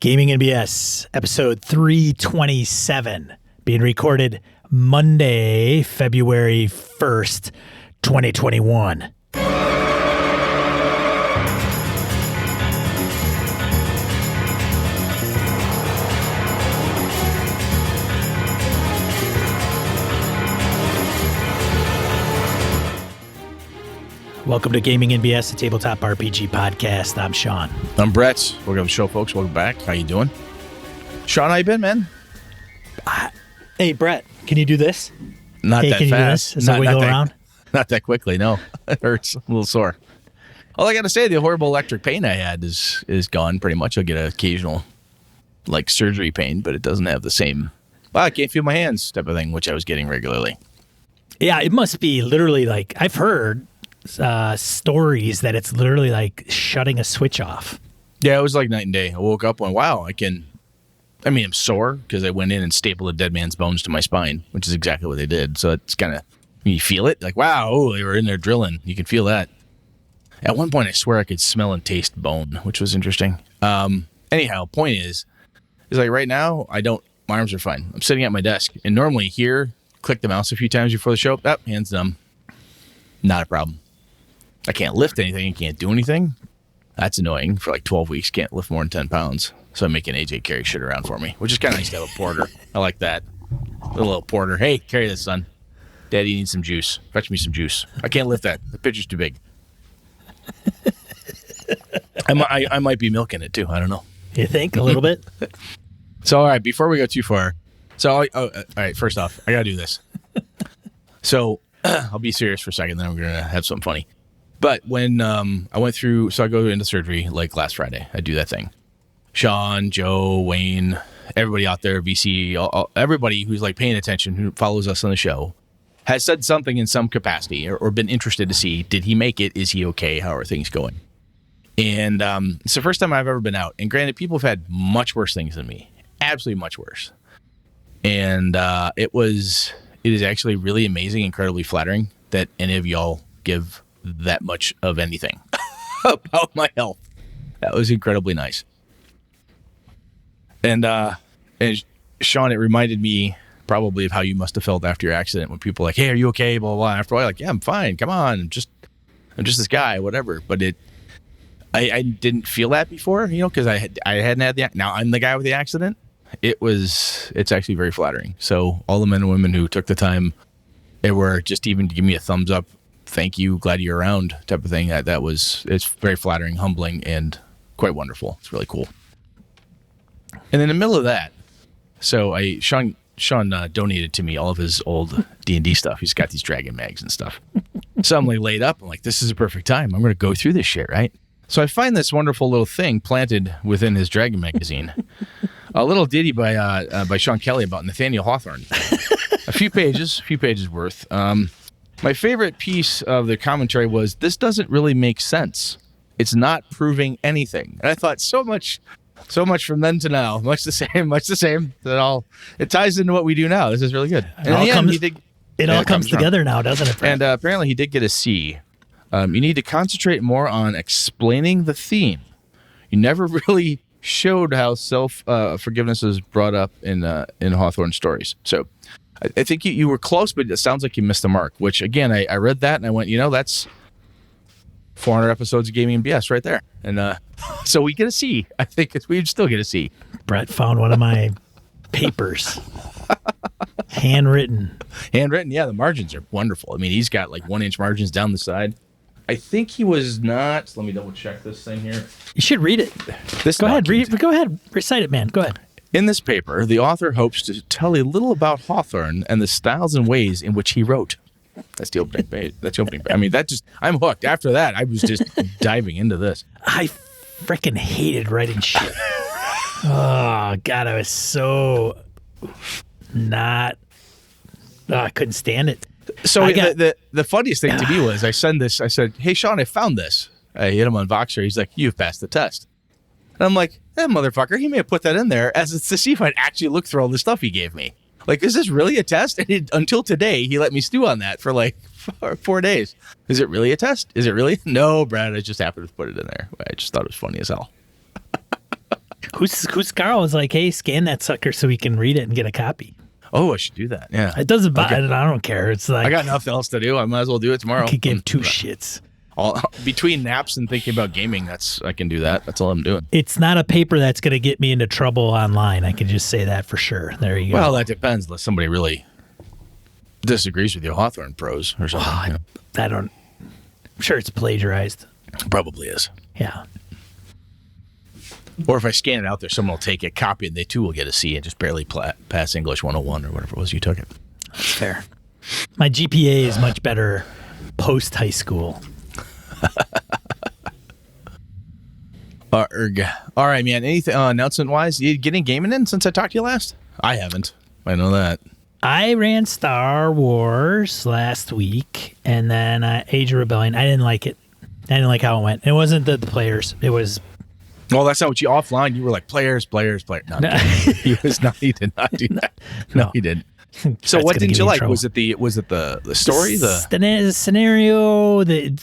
Gaming and BS, episode 327, being recorded Monday, February 1st, 2021. Welcome to Gaming and BS, a tabletop RPG podcast. I'm Sean. I'm Brett. Welcome to the show, folks. Welcome back. How you doing? Sean, how you been, man? Hey, Brett, can you do this? Not that can you fast. Do this? Is that we go around? Not that quickly, no. It hurts. A little sore. All I got to say, the horrible electric pain I had is gone pretty much. I'll get an occasional, surgery pain, but it doesn't have the same, I can't feel my hands type of thing, which I was getting regularly. Yeah, it must be literally I've heard stories that it's literally like shutting a switch off. Yeah, it was like night and day. I woke up and went, wow, I'm sore because I went in and stapled a dead man's bones to my spine, which is exactly what they did. So it's kind of, you feel it, like, wow, they were in there drilling. You can feel that. At one point, I swear I could smell and taste bone, which was interesting. Anyhow, point is like right now, my arms are fine. I'm sitting at my desk, and normally here, click the mouse a few times before the show, hands numb. Not a problem. I can't lift anything. I can't do anything. That's annoying. For 12 weeks, can't lift more than 10 pounds. So I'm making AJ carry shit around for me, which is kind of nice to have a porter. I like that. A little porter. Hey, carry this, son. Daddy needs some juice. Fetch me some juice. I can't lift that. The pitcher's too big. I might be milking it, too. I don't know. You think? A little bit? So, all right, before we go too far. So, all right, first off, I got to do this. So, I'll be serious for a second, then I'm going to have something funny. But when I went through, so I go into surgery last Friday. I do that thing. Sean, Joe, Wayne, everybody out there, VC, everybody who's paying attention, who follows us on the show, has said something in some capacity or been interested to see, did he make it? Is he okay? How are things going? And it's the first time I've ever been out. And granted, people have had much worse things than me. Absolutely much worse. And it is actually really amazing, incredibly flattering that any of y'all give that much of anything about my health. That was incredibly nice. And Sean, it reminded me probably of how you must have felt after your accident when people are like, hey, are you okay? Blah, blah, blah. After a while, yeah, I'm fine. Come on. I'm just this guy, whatever. But I didn't feel that before, because I hadn't had now I'm the guy with the accident. It's actually very flattering. So all the men and women who took the time, they were just even to give me a thumbs up, thank you, glad you're around type of thing. It's very flattering, humbling, and quite wonderful. It's really cool. And in the middle of that, so Sean donated to me all of his old D&D stuff. He's got these dragon mags and stuff. So I'm laid up. I'm like, this is a perfect time. I'm going to go through this shit, right? So I find this wonderful little thing planted within his dragon magazine. A little ditty by Sean Kelly about Nathaniel Hawthorne. A few pages worth. My favorite piece of the commentary was, this doesn't really make sense. It's not proving anything. And I thought so much from then to now, much the same. It ties into what we do now. This is really good. It all comes together now, doesn't it, Brad? And apparently he did get a C. You need to concentrate more on explaining the theme. You never really showed how self-forgiveness is brought up in Hawthorne's stories. So I think you were close, but it sounds like you missed the mark, which, again, I read that and I went, that's 400 episodes of Gaming and BS right there. And so we get a C. I think we'd still get a C. Brett found one of my papers. Handwritten, yeah, the margins are wonderful. He's got 1-inch margins down the side. I think he was not, let me double check this thing here. You should read it. Go ahead, recite it, man. Go ahead. In this paper, the author hopes to tell a little about Hawthorne and the styles and ways in which he wrote. That's the opening page. I'm hooked. After that, I was just diving into this. I freaking hated writing shit. Oh, God, I was so I couldn't stand it. So the funniest thing to me was I said, hey, Sean, I found this. I hit him on Voxer. He's like, you've passed the test. And I'm like, that motherfucker, he may have put that in there as it's to see if I'd actually look through all the stuff he gave me. Is this really a test? And until today, he let me stew on that for 4 days. Is it really a test? Is it really? No, Brad, I just happened to put it in there. I just thought it was funny as hell. Who's Carl was like, hey, scan that sucker so we can read it and get a copy. Oh, I should do that. Yeah. It doesn't bother. Okay. I don't care. It's like I got nothing else to do. I might as well do it tomorrow. I could give two shits. Between naps and thinking about gaming, I can do that. That's all I'm doing. It's not a paper that's going to get me into trouble online. I can just say that for sure. There you go. Well, that depends. Unless somebody really disagrees with your Hawthorne prose or something. I'm sure it's plagiarized. Probably is. Yeah. Or if I scan it out there, someone will take a copy and they too will get a C and just barely pass English 101 or whatever it was you took it. That's fair. My GPA is much better post high school. All right, man. Anything announcement wise? You getting gaming in since I talked to you last? I haven't. I know that. I ran Star Wars last week and then Age of Rebellion. I didn't like it. I didn't like how it went. It wasn't the players. It was. Well, that's not what you offline. You were like players. No, he was not. He did not do that. No, he didn't. So what didn't you like? Was it the story? The scenario? I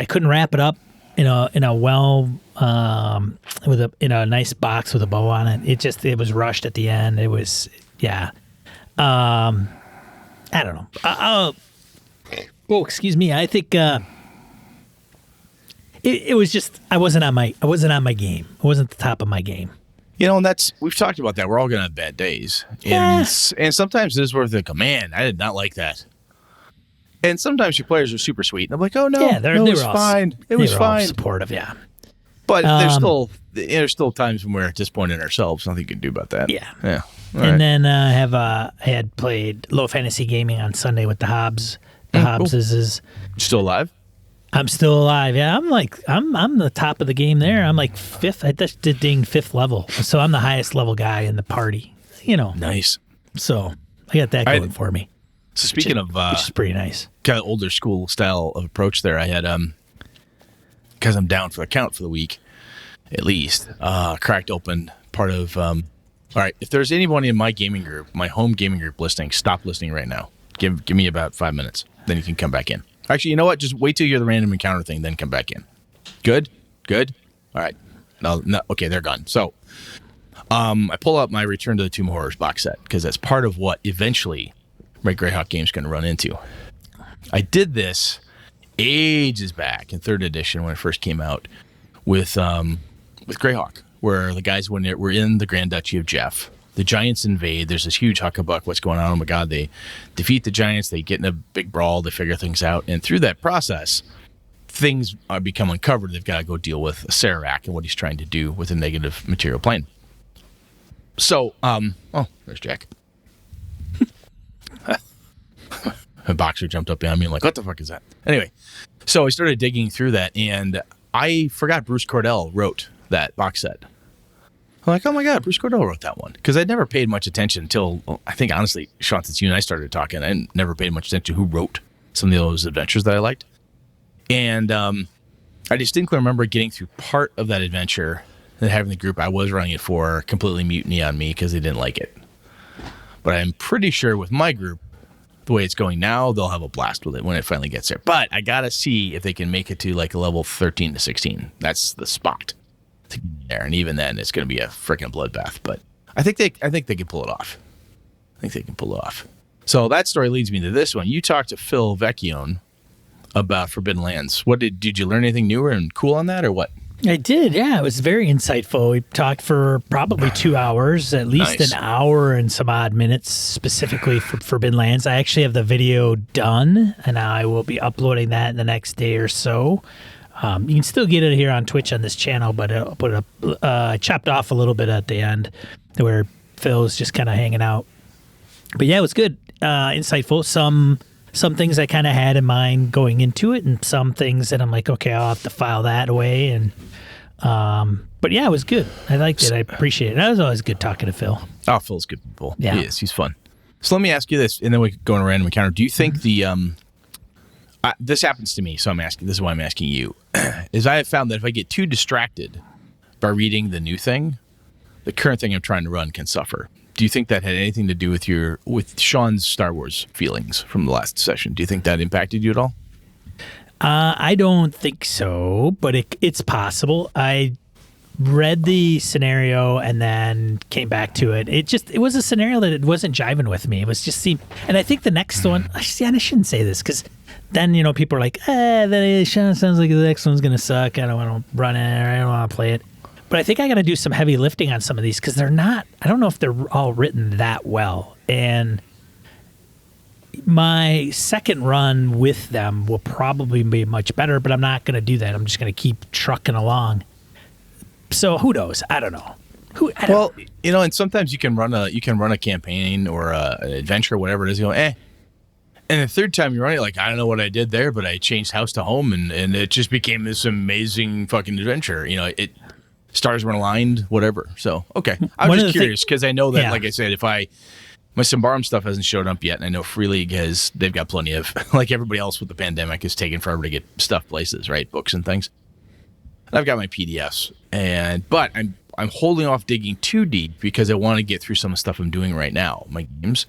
couldn't wrap it up in a well in a nice box with a bow on it. It was rushed at the end. It was I don't know. Oh, excuse me. I think. It was just I wasn't on my game. I wasn't the top of my game. You know, and we've talked about that. We're all gonna have bad days, and sometimes it is worth it. Man, I did not like that. And sometimes your players are super sweet, and I'm like, oh no, it was fine. It was fine. Supportive, yeah. But there's still times when we're disappointed in ourselves. Nothing you can do about that. Yeah. All and then I had played Low Fantasy Gaming on Sunday with the Hobbs. The Hobbs is still alive. I'm still alive. Yeah, I'm the top of the game there. I'm like fifth. I just did fifth level, so I'm the highest level guy in the party. You know, nice. So I got that going for me. So speaking of, which is pretty nice. Kind of older school style of approach there. I had because I'm down for the count for the week, at least. Cracked open part of. All right, if there's anyone in my gaming group, my home gaming group listening, stop listening right now. Give me about 5 minutes, then you can come back in. Actually, you know what? Just wait till you hear the random encounter thing, then come back in. Good? All right. No, okay, they're gone. So, I pull out my Return to the Tomb Horrors box set because that's part of what eventually my Greyhawk game's going to run into. I did this ages back in 3rd edition when it first came out with Greyhawk, where the guys were in the Grand Duchy of Jeff. The giants invade. There's this huge huckabuck. What's going on? Oh my God! They defeat the giants. They get in a big brawl. They figure things out, and through that process, things become uncovered. They've got to go deal with Sararak and what he's trying to do with a negative material plane. So, there's Jack. A boxer jumped up behind me. I'm like, what the fuck is that? Anyway, so I started digging through that, and I forgot Bruce Cordell wrote that box set. I'm like, oh my God, Bruce Cordell wrote that one. Because I'd never paid much attention until, I think, honestly, Sean, since you and I started talking, I never paid much attention to who wrote some of those adventures that I liked. And I distinctly remember getting through part of that adventure and having the group I was running it for completely mutiny on me because they didn't like it. But I'm pretty sure with my group, the way it's going now, they'll have a blast with it when it finally gets there. But I got to see if they can make it to like a level 13 to 16. That's the spot. There, and even then it's going to be a freaking bloodbath, but I think they can pull it off. So that story leads me to this one. You talked to Phil Vecchione about Forbidden Lands. What did you learn anything newer and cool on that, or what? I did, yeah. It was very insightful. We talked for probably 2 hours, at least Nice. an hour and some odd minutes, specifically for Forbidden Lands. I actually have the video done, and I will be uploading that in the next day or so. You can still get it here on Twitch on this channel, but I'll put it chopped off a little bit at the end where Phil's just kind of hanging out. But yeah, it was good, insightful. Some things I kind of had in mind going into it, and some things that I'm like, okay, I'll have to file that away. And but yeah, it was good. I liked it. I appreciate it. It was always good talking to Phil. Oh, Phil's good people. Yeah. He is. He's fun. So let me ask you this, and then we can go on a random encounter. Do you think this happens to me, so I'm asking. This is why I'm asking you. Is I have found that if I get too distracted by reading the new thing, the current thing I'm trying to run can suffer. Do you think that had anything to do with Sean's Star Wars feelings from the last session? Do you think that impacted you at all? I don't think so, but it's possible. I read the scenario and then came back to it. It was a scenario that it wasn't jiving with me. It was just seemed, and I think the next one, I shouldn't say this because then, people are like, that sounds like the next one's going to suck. I don't want to run it. Or I don't want to play it. But I think I got to do some heavy lifting on some of these because I don't know if they're all written that well. And my second run with them will probably be much better, but I'm not going to do that. I'm just going to keep trucking along. So who knows? I don't know. And sometimes you can run a campaign or an adventure, whatever it is. And the third time you run it, like, I don't know what I did there, but I changed house to home, and it just became this amazing fucking adventure. It stars were aligned, whatever. So okay, I was just curious because I know that, like I said, if my Symbaroum stuff hasn't showed up yet, and I know Free League they've got plenty of, like everybody else with the pandemic, is taking forever to get stuff places, right? Books and things. And I've got my PDFs, but I'm holding off digging too deep because I want to get through some of the stuff I'm doing right now, my games,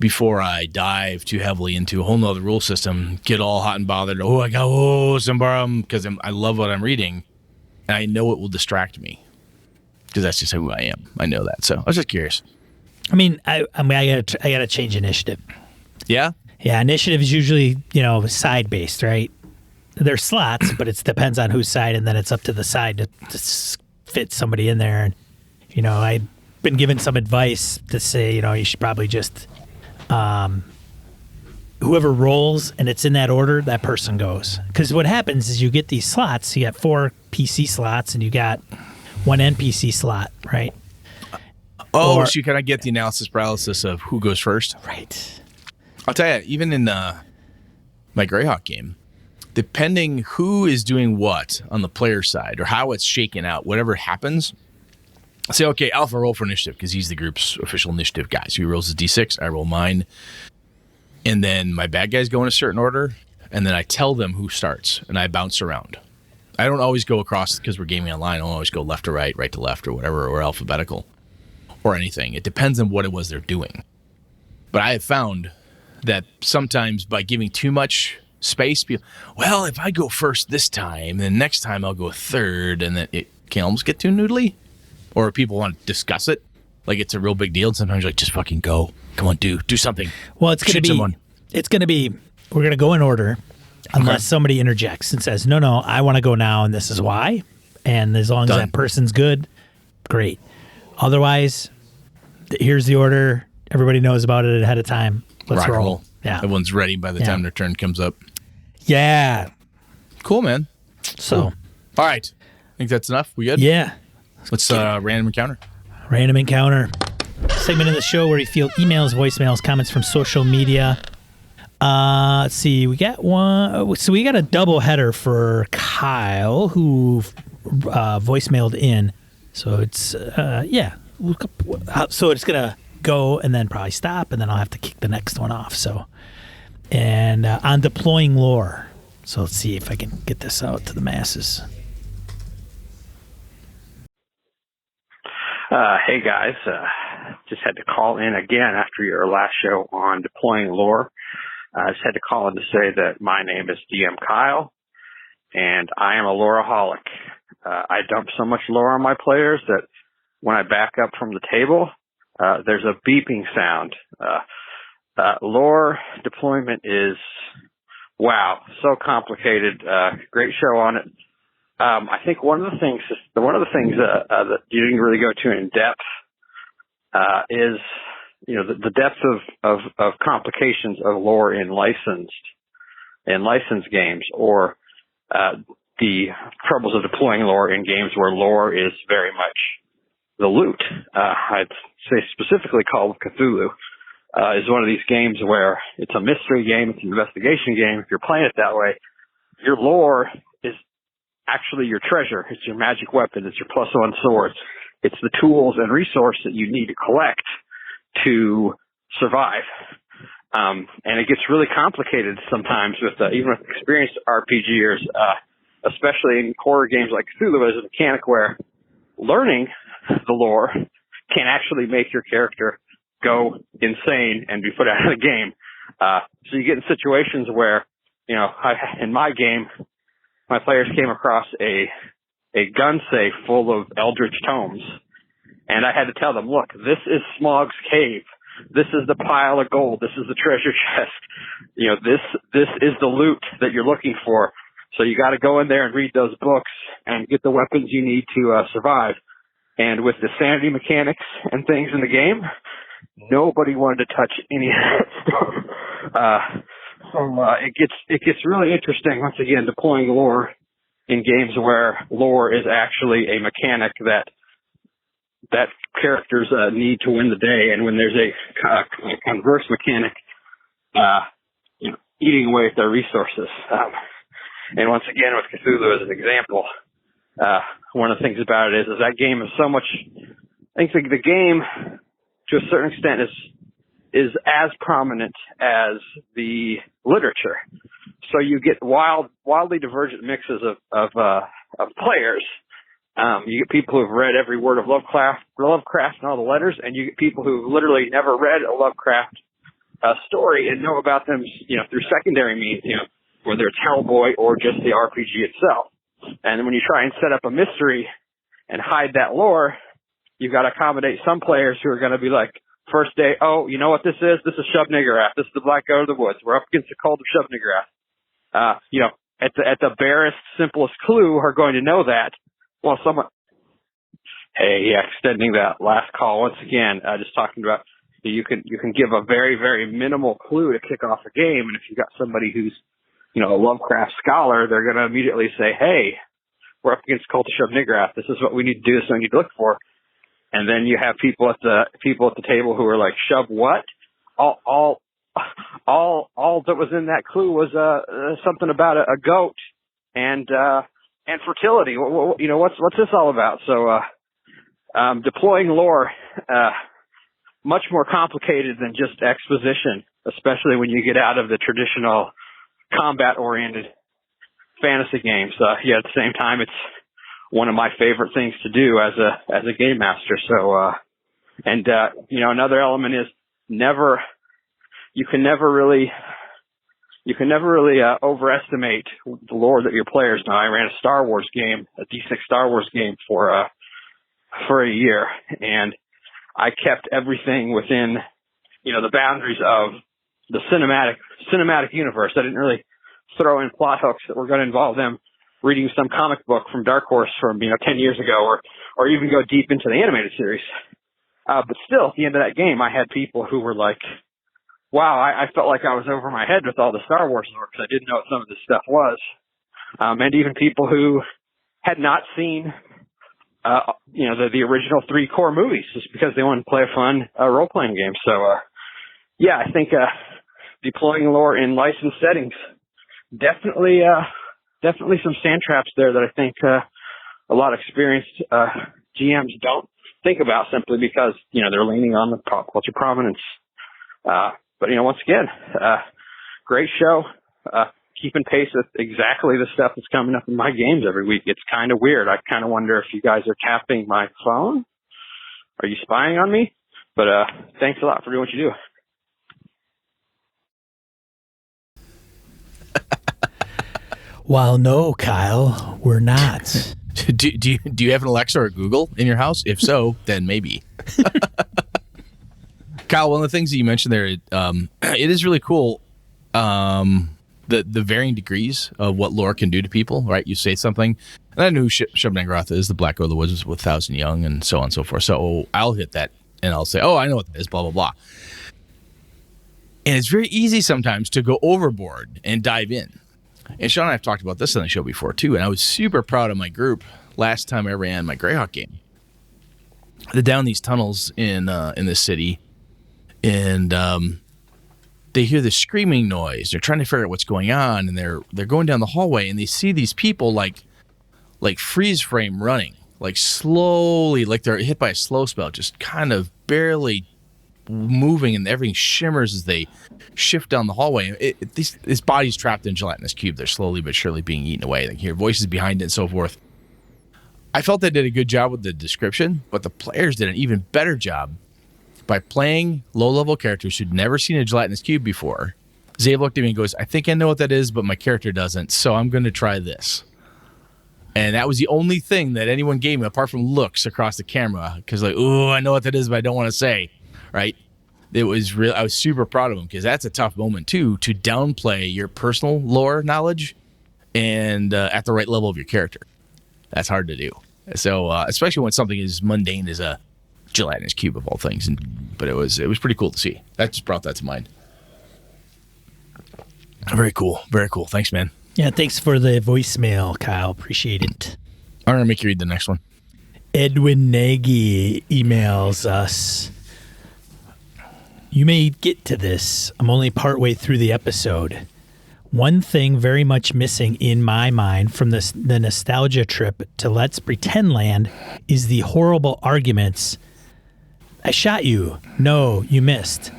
before I dive too heavily into a whole nother rule system, get all hot and bothered. I got Symbaroum because I love what I'm reading, and I know it will distract me because that's just who I am. I know that, so I was just curious. I gotta change initiative. Yeah? Yeah, initiative is usually, side based, right? There's slots, but it depends on whose side, and then it's up to the side to fit somebody in there. And, I've been given some advice to say, you should probably just whoever rolls and it's in that order, that person goes. Because what happens is you get these slots, you got 4 PC slots and you got 1 NPC slot, right? So you kind of get the analysis paralysis of who goes first. Right. I'll tell you, even in my Greyhawk game, depending who is doing what on the player side or how it's shaken out, whatever happens, I say, okay, Alpha roll for initiative because he's the group's official initiative guy. So he rolls his D6, I roll mine. And then my bad guys go in a certain order, and then I tell them who starts, and I bounce around. I don't always go across because we're gaming online. I don't always go left to right, right to left, or whatever, or alphabetical. Or anything. It depends on what it was they're doing. But I have found that sometimes by giving too much space, if I go first this time, then next time I'll go third, and then it can almost get too noodly. Or people want to discuss it like it's a real big deal, and sometimes you're like, just fucking go. Come on, do something. Well, it's going to be, we're going to go in order unless somebody interjects and says, no, I want to go now, and this is why. And as long as that person's good, great. Otherwise, here's the order. Everybody knows about it ahead of time. Let's roll. Yeah. Everyone's ready by the time their turn comes up. Yeah. Cool, man. So. Cool. All right. I think that's enough. We good? Yeah. Let's random encounter. Random encounter. Segment of the show where we field emails, voicemails, comments from social media. Let's see. We got one. So we got a double header for Kyle who voicemailed in. So it's, so it's going to go and then probably stop, and then I'll have to kick the next one off. So, and on deploying lore. So let's see if I can get this out to the masses. Hey guys, just had to call in again after your last show on deploying lore. I just had to call in to say that my name is DM Kyle, and I am a loreaholic. I dump so much lore on my players that when I back up from the table, there's a beeping sound. Lore deployment is, wow, so complicated. Great show on it. I think one of the things that you didn't really go to in depth is, the depth of complications of lore in licensed games, or the troubles of deploying lore in games where lore is very much the loot. I'd say specifically Call of Cthulhu is one of these games where it's a mystery game, it's an investigation game. If you're playing it that way, your lore is actually your treasure. It's your magic weapon. It's your +1 sword. It's the tools and resource that you need to collect to survive. And it gets really complicated sometimes with even with experienced RPGers, especially in horror games like Cthulhu. There's a mechanic where learning the lore can actually make your character go insane and be put out of the game. So you get in situations where, in my game, my players came across a a gun safe full of Eldritch tomes. And I had to tell them, look, this is Smaug's cave. This is the pile of gold. This is the treasure chest. You know, this is the loot that you're looking for. So you got to go in there and read those books and get the weapons you need to survive. And with the sanity mechanics and things in the game, nobody wanted to touch any of that. It gets really interesting once again deploying lore in games where lore is actually a mechanic that characters need to win the day, and when there's a converse mechanic, eating away at their resources. And once again, with Cthulhu as an example, one of the things about it is that game is so much. I think the game, to a certain extent, is as prominent as the literature. So you get wildly divergent mixes of players. You get people who've read every word of Lovecraft and all the letters, and you get people who've literally never read a Lovecraft story and know about them, through secondary means, whether it's Hellboy or just the RPG itself. And then when you try and set up a mystery and hide that lore, you've got to accommodate some players who are going to be like, first day, oh, you know what this is? This is Shub-Niggurath. This is the Black Goat of the Woods. We're up against the cult of Shub-Niggurath. At the barest, simplest clue are going to know that. Well, extending that last call once again, just talking about you can give a very, very minimal clue to kick off a game, and if you've got somebody who's a Lovecraft scholar, they're going to immediately say, hey, we're up against cult of Shub-Niggurath. This is what we need to do. This is what we need to look for. And then you have people at the table who are like, Shub what? All that was in that clue was something about a goat and fertility. What's this all about? So deploying lore much more complicated than just exposition, especially when you get out of the traditional combat-oriented fantasy games. At the same time, it's one of my favorite things to do as a game master. So, another element is you can never really overestimate the lore that your players know. I ran a Star Wars game, a D6 Star Wars game for a year, and I kept everything within, the boundaries of the cinematic universe. I didn't really throw in plot hooks that were going to involve them reading some comic book from Dark Horse from 10 years ago, or even go deep into the animated series. But still, at the end of that game, I had people who were like, wow, I felt like I was over my head with all the Star Wars lore because I didn't know what some of this stuff was. And even people who had not seen, the original 3 core movies just because they wanted to play a fun role-playing game. So, I think deploying lore in licensed settings, definitely some sand traps there that I think a lot of experienced GMs don't think about simply because, they're leaning on the pop culture prominence. But once again, great show. Keeping pace with exactly the stuff that's coming up in my games every week. It's kind of weird. I kind of wonder if you guys are tapping my phone. Are you spying on me? But thanks a lot for doing what you do. Well, no, Kyle, we're not. Do you have an Alexa or Google in your house? If so, then maybe. Kyle, one of the things that you mentioned there, it is really cool. The varying degrees of what lore can do to people, right? You say something, and I know who Shub-Niggurath is, the Black Goat of the Woods with 1,000 Young, and so on and so forth. So I'll hit that, and I'll say, oh, I know what that is, blah, blah, blah. And it's very easy sometimes to go overboard and dive in. And Sean and I have talked about this on the show before, too, and I was super proud of my group last time I ran my Greyhawk game. Down these tunnels in this city, and they hear this screaming noise. They're trying to figure out what's going on, and they're going down the hallway, and they see these people like freeze frame running, like slowly, like they're hit by a slow spell, just kind of barely moving, and everything shimmers as they shift down the hallway. This body's trapped in a gelatinous cube. They're slowly but surely being eaten away. They can hear voices behind it and so forth. I felt they did a good job with the description, but the players did an even better job by playing low-level characters who'd never seen a gelatinous cube before. Zabe looked at me and goes, I think I know what that is, but my character doesn't, so I'm going to try this. And that was the only thing that anyone gave me apart from looks across the camera. Because like, oh, I know what that is, but I don't want to say. Right? It was real. I was super proud of him because that's a tough moment too, to downplay your personal lore knowledge and at the right level of your character. That's hard to do. So especially when something as mundane as a gelatinous cube of all things. But it was pretty cool to see. That just brought that to mind. Very cool. Very cool. Thanks, man. Yeah, thanks for the voicemail, Kyle. Appreciate it. I'm going to make you read the next one. Edwin Nagy emails us. You may get to this. I'm only partway through the episode. One thing very much missing in my mind from the nostalgia trip to Let's Pretend Land is the horrible arguments. I shot you. No, you missed.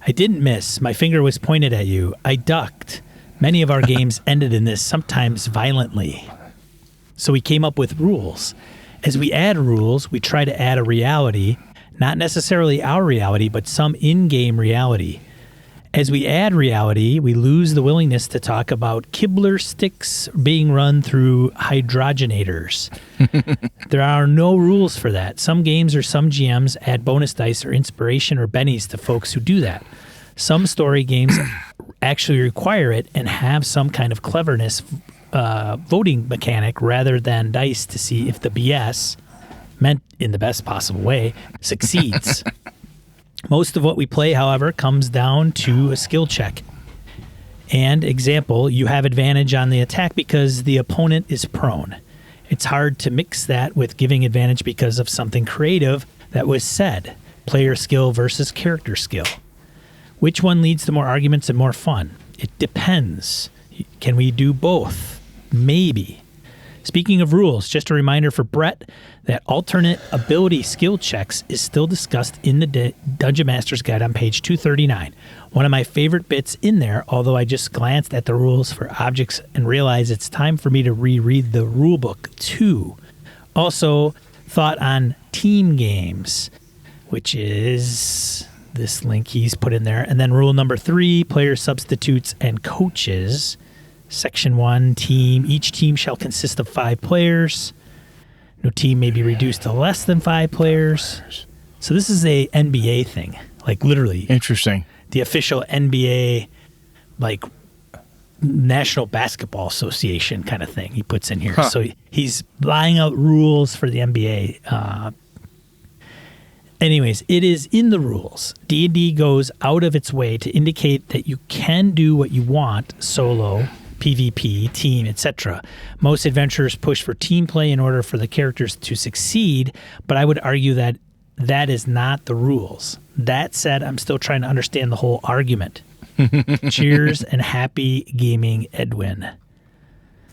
I didn't miss. My finger was pointed at you. I ducked. Many of our games ended in this, sometimes violently. So we came up with rules. As we add rules, we try to add a reality, not necessarily our reality, but some in-game reality. As we add reality, we lose the willingness to talk about Kibler sticks being run through hydrogenators. There are no rules for that. Some games or some GMs add bonus dice or inspiration or bennies to folks who do that. Some story games actually require it and have some kind of cleverness voting mechanic rather than dice to see if the BS, meant in the best possible way, succeeds. Most of what we play, however, comes down to a skill check. And example, you have advantage on the attack because the opponent is prone. It's hard to mix that with giving advantage because of something creative that was said, player skill versus character skill. Which one leads to more arguments and more fun? It depends. Can we do both? Maybe. Speaking of rules, just a reminder for Brett that alternate ability skill checks is still discussed in the Dungeon Master's Guide on page 239. One of my favorite bits in there, although I just glanced at the rules for objects and realized it's time for me to reread the rulebook too. Also, thought on team games, which is this link he's put in there. And then rule number 3, player substitutes and coaches. Section 1, team. Each team shall consist of 5 players. No team may be reduced to less than 5 players. So this is a NBA thing, like literally. Interesting. The official NBA, like National Basketball Association kind of thing he puts in here. Huh. So he's laying out rules for the NBA. Anyways, it is in the rules. D&D goes out of its way to indicate that you can do what you want solo, PvP, team, etc. Most adventurers push for team play in order for the characters to succeed, but I would argue that that is not the rules. That said, I'm still trying to understand the whole argument. Cheers and happy gaming, Edwin.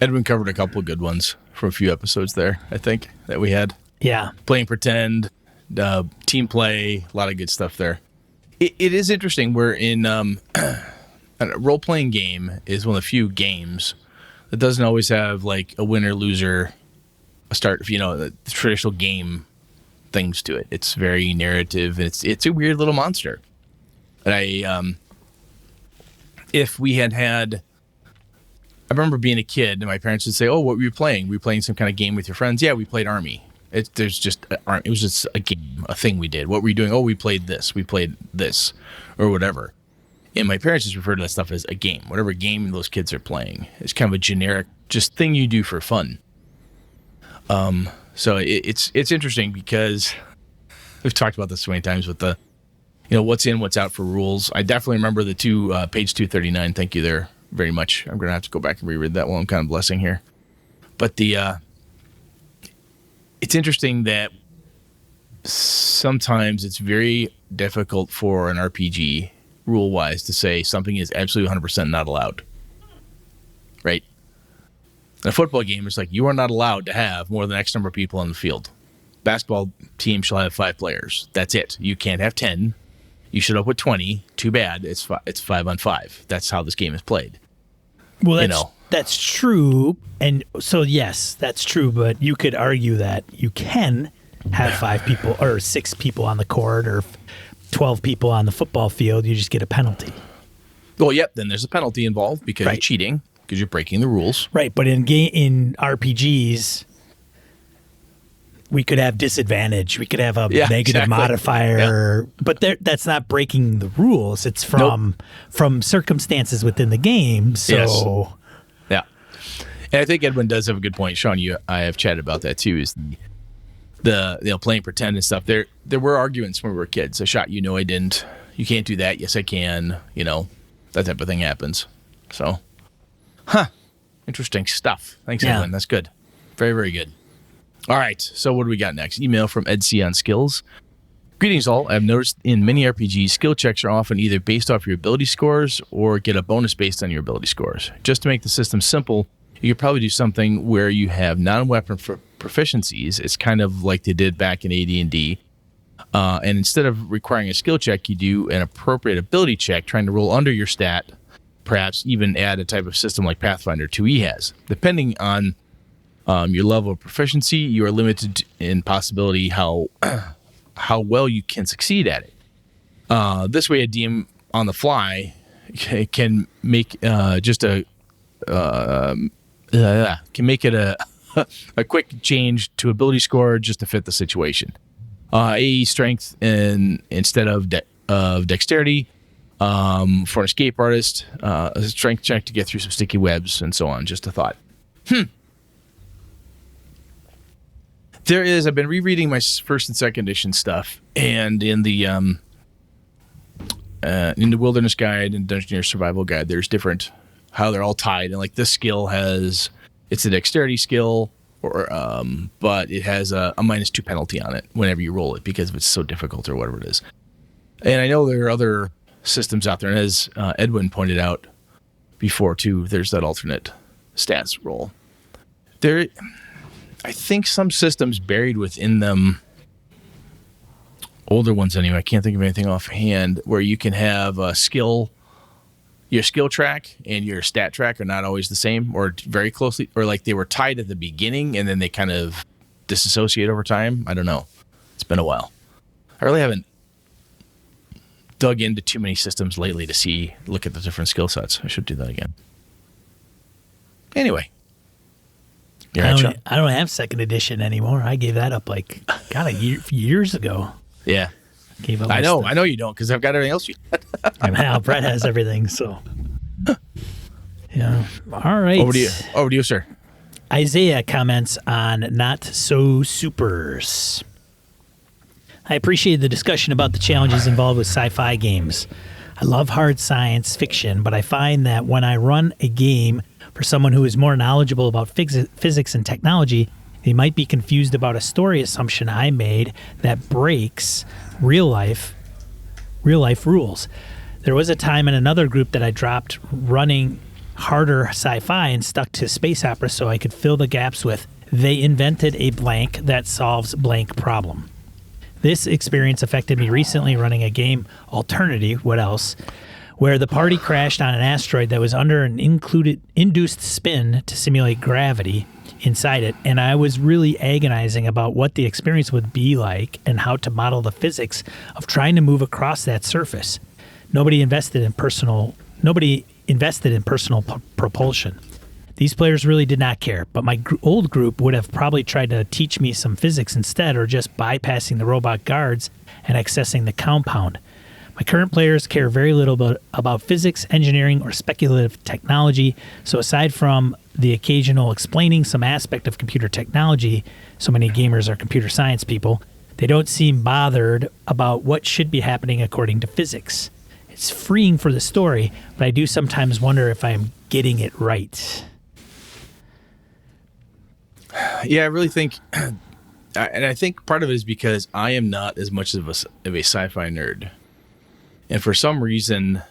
Edwin covered a couple of good ones from a few episodes there, I think, that we had. Yeah. Playing pretend, team play, a lot of good stuff there. It is interesting. We're in a role-playing game is one of the few games that doesn't always have like a winner, loser, a start, the traditional game things to it. It's very narrative. It's a weird little monster. And if we had, I remember being a kid and my parents would say, "Oh, what were you playing? Were you playing some kind of game with your friends?" "Yeah, we played Army." It was just a game, a thing we did. "What were you doing?" "Oh, we played this, or whatever. And my parents just refer to that stuff as a game. Whatever game those kids are playing. It's kind of a generic, just thing you do for fun. So it's interesting because we've talked about this so many times with the, what's in, what's out for rules. I definitely remember the page 239. Thank you there very much. I'm going to have to go back and reread that while I'm kind of blessing here. But it's interesting that sometimes it's very difficult for an RPG rule-wise to say something is absolutely 100% not allowed. Right? In a football game, it's like you are not allowed to have more than X number of people on the field. Basketball team shall have 5 players. That's it. You can't have 10. You should up with 20. Too bad. It's 5 on 5. That's how this game is played. Well, that's true. And so, yes, that's true. But you could argue that you can have 5 people or 6 people on the court or 12 people on the football field. You just get a penalty. Well, yep. Then there's a penalty involved because you're cheating, because you're breaking the rules. Right. But in RPGs, we could have disadvantage. We could have a Yeah, negative exactly. modifier, but that's not breaking the rules. It's from circumstances within the game. So, Yes. Yeah. And I think Edwin does have a good point. Sean, I have chatted about that too, is the playing pretend and stuff. There were arguments when we were kids. I shot you, no, I didn't. You can't do that. Yes, I can. That type of thing happens. So, interesting stuff. Thanks, Yeah. Edwin. That's good. Very, very good. All right. So what do we got next? Email from Ed C on skills. Greetings all. I've noticed in many RPGs, skill checks are often either based off your ability scores or get a bonus based on your ability scores. Just to make the system simple, you could probably do something where you have non-weapon proficiencies. It's kind of like they did back in AD&D. And instead of requiring a skill check, you do an appropriate ability check, trying to roll under your stat, perhaps even add a type of system like Pathfinder 2e has. Depending on your level of proficiency, you are limited in possibility how well you can succeed at it. This way, a DM on the fly can make a quick change to ability score just to fit the situation. AE strength instead of dexterity. For an escape artist, a strength check to get through some sticky webs and so on. Just a thought. I've been rereading my first and second edition stuff, and in the Wilderness Guide and Dungeoneer Survival Guide, there's different how they're all tied, and like this skill it's a dexterity skill, but it has a -2 penalty on it whenever you roll it because it's so difficult or whatever it is. And I know there are other systems out there, and as Edwin pointed out before too, there's that alternate stats roll. I think some systems buried within them, older ones anyway, I can't think of anything offhand, where you can have your skill track and your stat track are not always the same or very closely, or like they were tied at the beginning and then they kind of disassociate over time. I don't know. It's been a while. I really haven't dug into too many systems lately to look at the different skill sets. I should do that again. Anyway. I don't have second edition anymore. I gave that up years ago. Yeah. Gave up I know you don't because I've got everything else. And now Brett has everything, so. Yeah. All right. Over to you, sir. Isaiah comments on Not So Supers. I appreciate the discussion about the challenges involved with sci-fi games. I love hard science fiction, but I find that when I run a game for someone who is more knowledgeable about physics and technology, they might be confused about a story assumption I made that breaks real life rules. There was a time in another group that I dropped running harder sci-fi and stuck to space opera so I could fill the gaps with "they invented a blank that solves blank problem." This experience affected me recently running a game, Alternity, what else, where the party crashed on an asteroid that was under an induced spin to simulate gravity inside it, and I was really agonizing about what the experience would be like and how to model the physics of trying to move across that surface. Nobody invested in personal propulsion. These players really did not care, but my old group would have probably tried to teach me some physics instead, or just bypassing the robot guards and accessing the compound. My current players care very little about physics, engineering, or speculative technology, so aside from the occasional explaining some aspect of computer technology, so many gamers are computer science people, they don't seem bothered about what should be happening according to physics. It's freeing for the story, but I do sometimes wonder if I am getting it right. Yeah, I really think, and I think part of it is because I am not as much of a sci-fi nerd. And for some reason,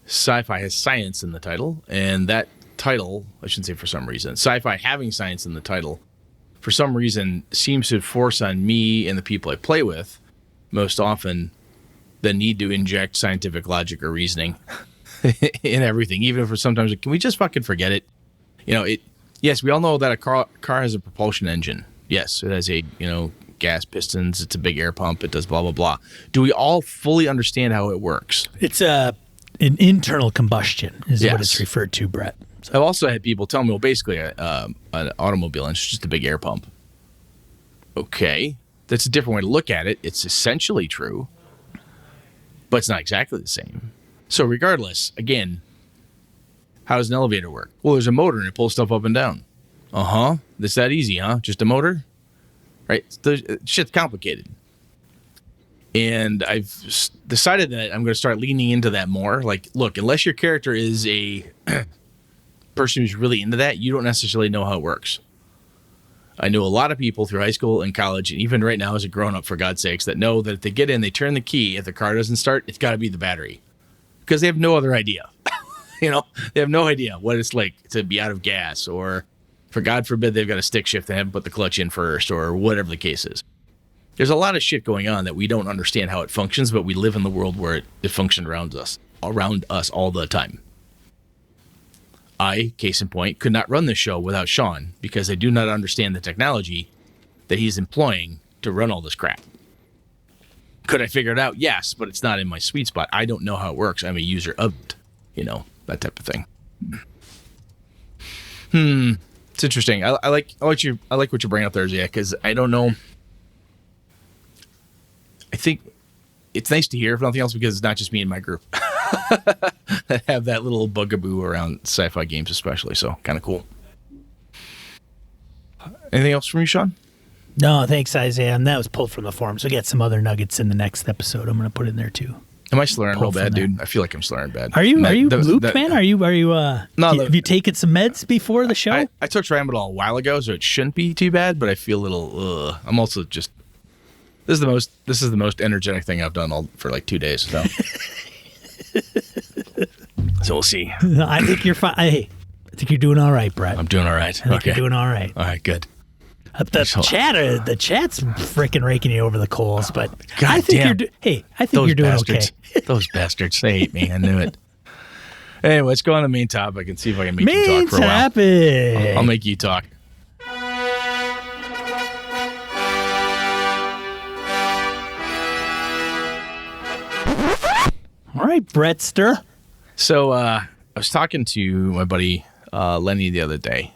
sci-fi has science in the title, and that title, I shouldn't say for some reason, sci-fi having science in the title, for some reason, seems to force on me and the people I play with, most often, the need to inject scientific logic or reasoning in everything, even if sometimes, can we just fucking forget it? Yes, we all know that a car has a propulsion engine. Yes, it has gas pistons. It's a big air pump. It does blah, blah, blah. Do we all fully understand how it works? It's an internal combustion is Yes. what it's referred to, Brett. So, I've also had people tell me, well, basically, an automobile engine is just a big air pump. Okay, that's a different way to look at it. It's essentially true, but it's not exactly the same. So regardless, again, how does an elevator work? Well, there's a motor and it pulls stuff up and down. Uh-huh. That's that easy, huh? Just a motor? Right? Shit's complicated. And I've decided that I'm going to start leaning into that more. Like, look, unless your character is a person who's really into that, you don't necessarily know how it works. I know a lot of people through high school and college, and even right now as a grown-up, for God's sakes, that know that if they get in, they turn the key, if the car doesn't start, it's got to be the battery. Because they have no other idea. You know, they have no idea what it's like to be out of gas, or for God forbid they've got a stick shift and haven't put the clutch in first, or whatever the case is. There's a lot of shit going on that we don't understand how it functions, but we live in the world where it functions around us all the time. I, case in point, could not run this show without Sean because I do not understand the technology that he's employing to run all this crap. Could I figure it out? Yes, but it's not in my sweet spot. I don't know how it works. I'm a user of it, you know, that type of thing. It's interesting. I like what you're bringing up there, Zia, because I don't know. I think it's nice to hear, if nothing else, because it's not just me and my group that have that little bugaboo around sci-fi games, especially. So kind of cool. Anything else from you, Sean? No, thanks, Isaiah. And that was pulled from the forum. So we got some other nuggets in the next episode. I'm going to put in there too. Am I slurring real bad, dude? I feel like I'm slurring bad. Are you looped, man? Are you have you taken some meds before the show? I took Tramadol a while ago, so it shouldn't be too bad, but I feel a little I'm also just this is the most energetic thing I've done for like 2 days. So so we'll see. I think you're fine. Hey, I think you're doing all right, Brett. I'm doing all right. I think you're doing all right. All right, good. The chat's freaking raking you over the coals, but God I think damn. I think you're doing bastards. okay. Those bastards, they hate me. I knew it. Anyway, let's go on to the main topic and see if I can make you talk for a while. Topic. I'll make you talk. All right, Brettster. So I was talking to my buddy Lenny the other day,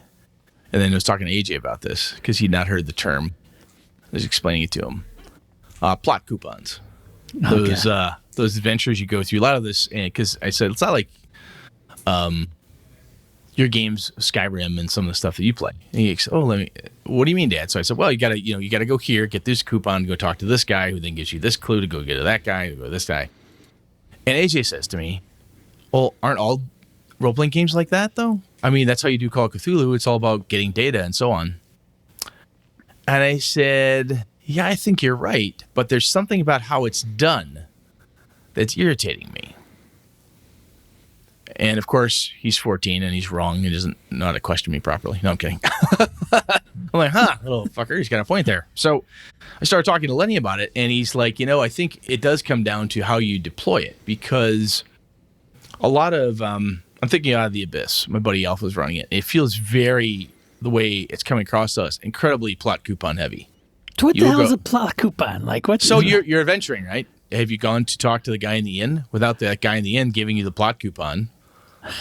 and then I was talking to AJ about this because he'd not heard the term. I was explaining it to him. Plot coupons. Those adventures you go through. A lot of this, because I said it's not like your games, Skyrim, and some of the stuff that you play. And he goes, what do you mean, Dad? So I said, well, you gotta go here, get this coupon, go talk to this guy, who then gives you this clue to go get to that guy, to go to this guy. And AJ says to me, well, aren't all role-playing games like that, though? I mean, that's how you do Call of Cthulhu. It's all about getting data and so on. And I said, yeah, I think you're right, but there's something about how it's done that's irritating me. And, of course, he's 14 and he's wrong. He doesn't know how to question me properly. No, I'm kidding. I'm like, little fucker, he's got a point there. So I started talking to Lenny about it, and he's like, I think it does come down to how you deploy it, because a lot of, I'm thinking Out of the Abyss. My buddy Alpha's running it. It feels very, the way it's coming across to us, incredibly plot coupon heavy. What the hell is a plot coupon? Like what? So you're adventuring, right? Have you gone to talk to the guy in the inn without that guy in the inn giving you the plot coupon?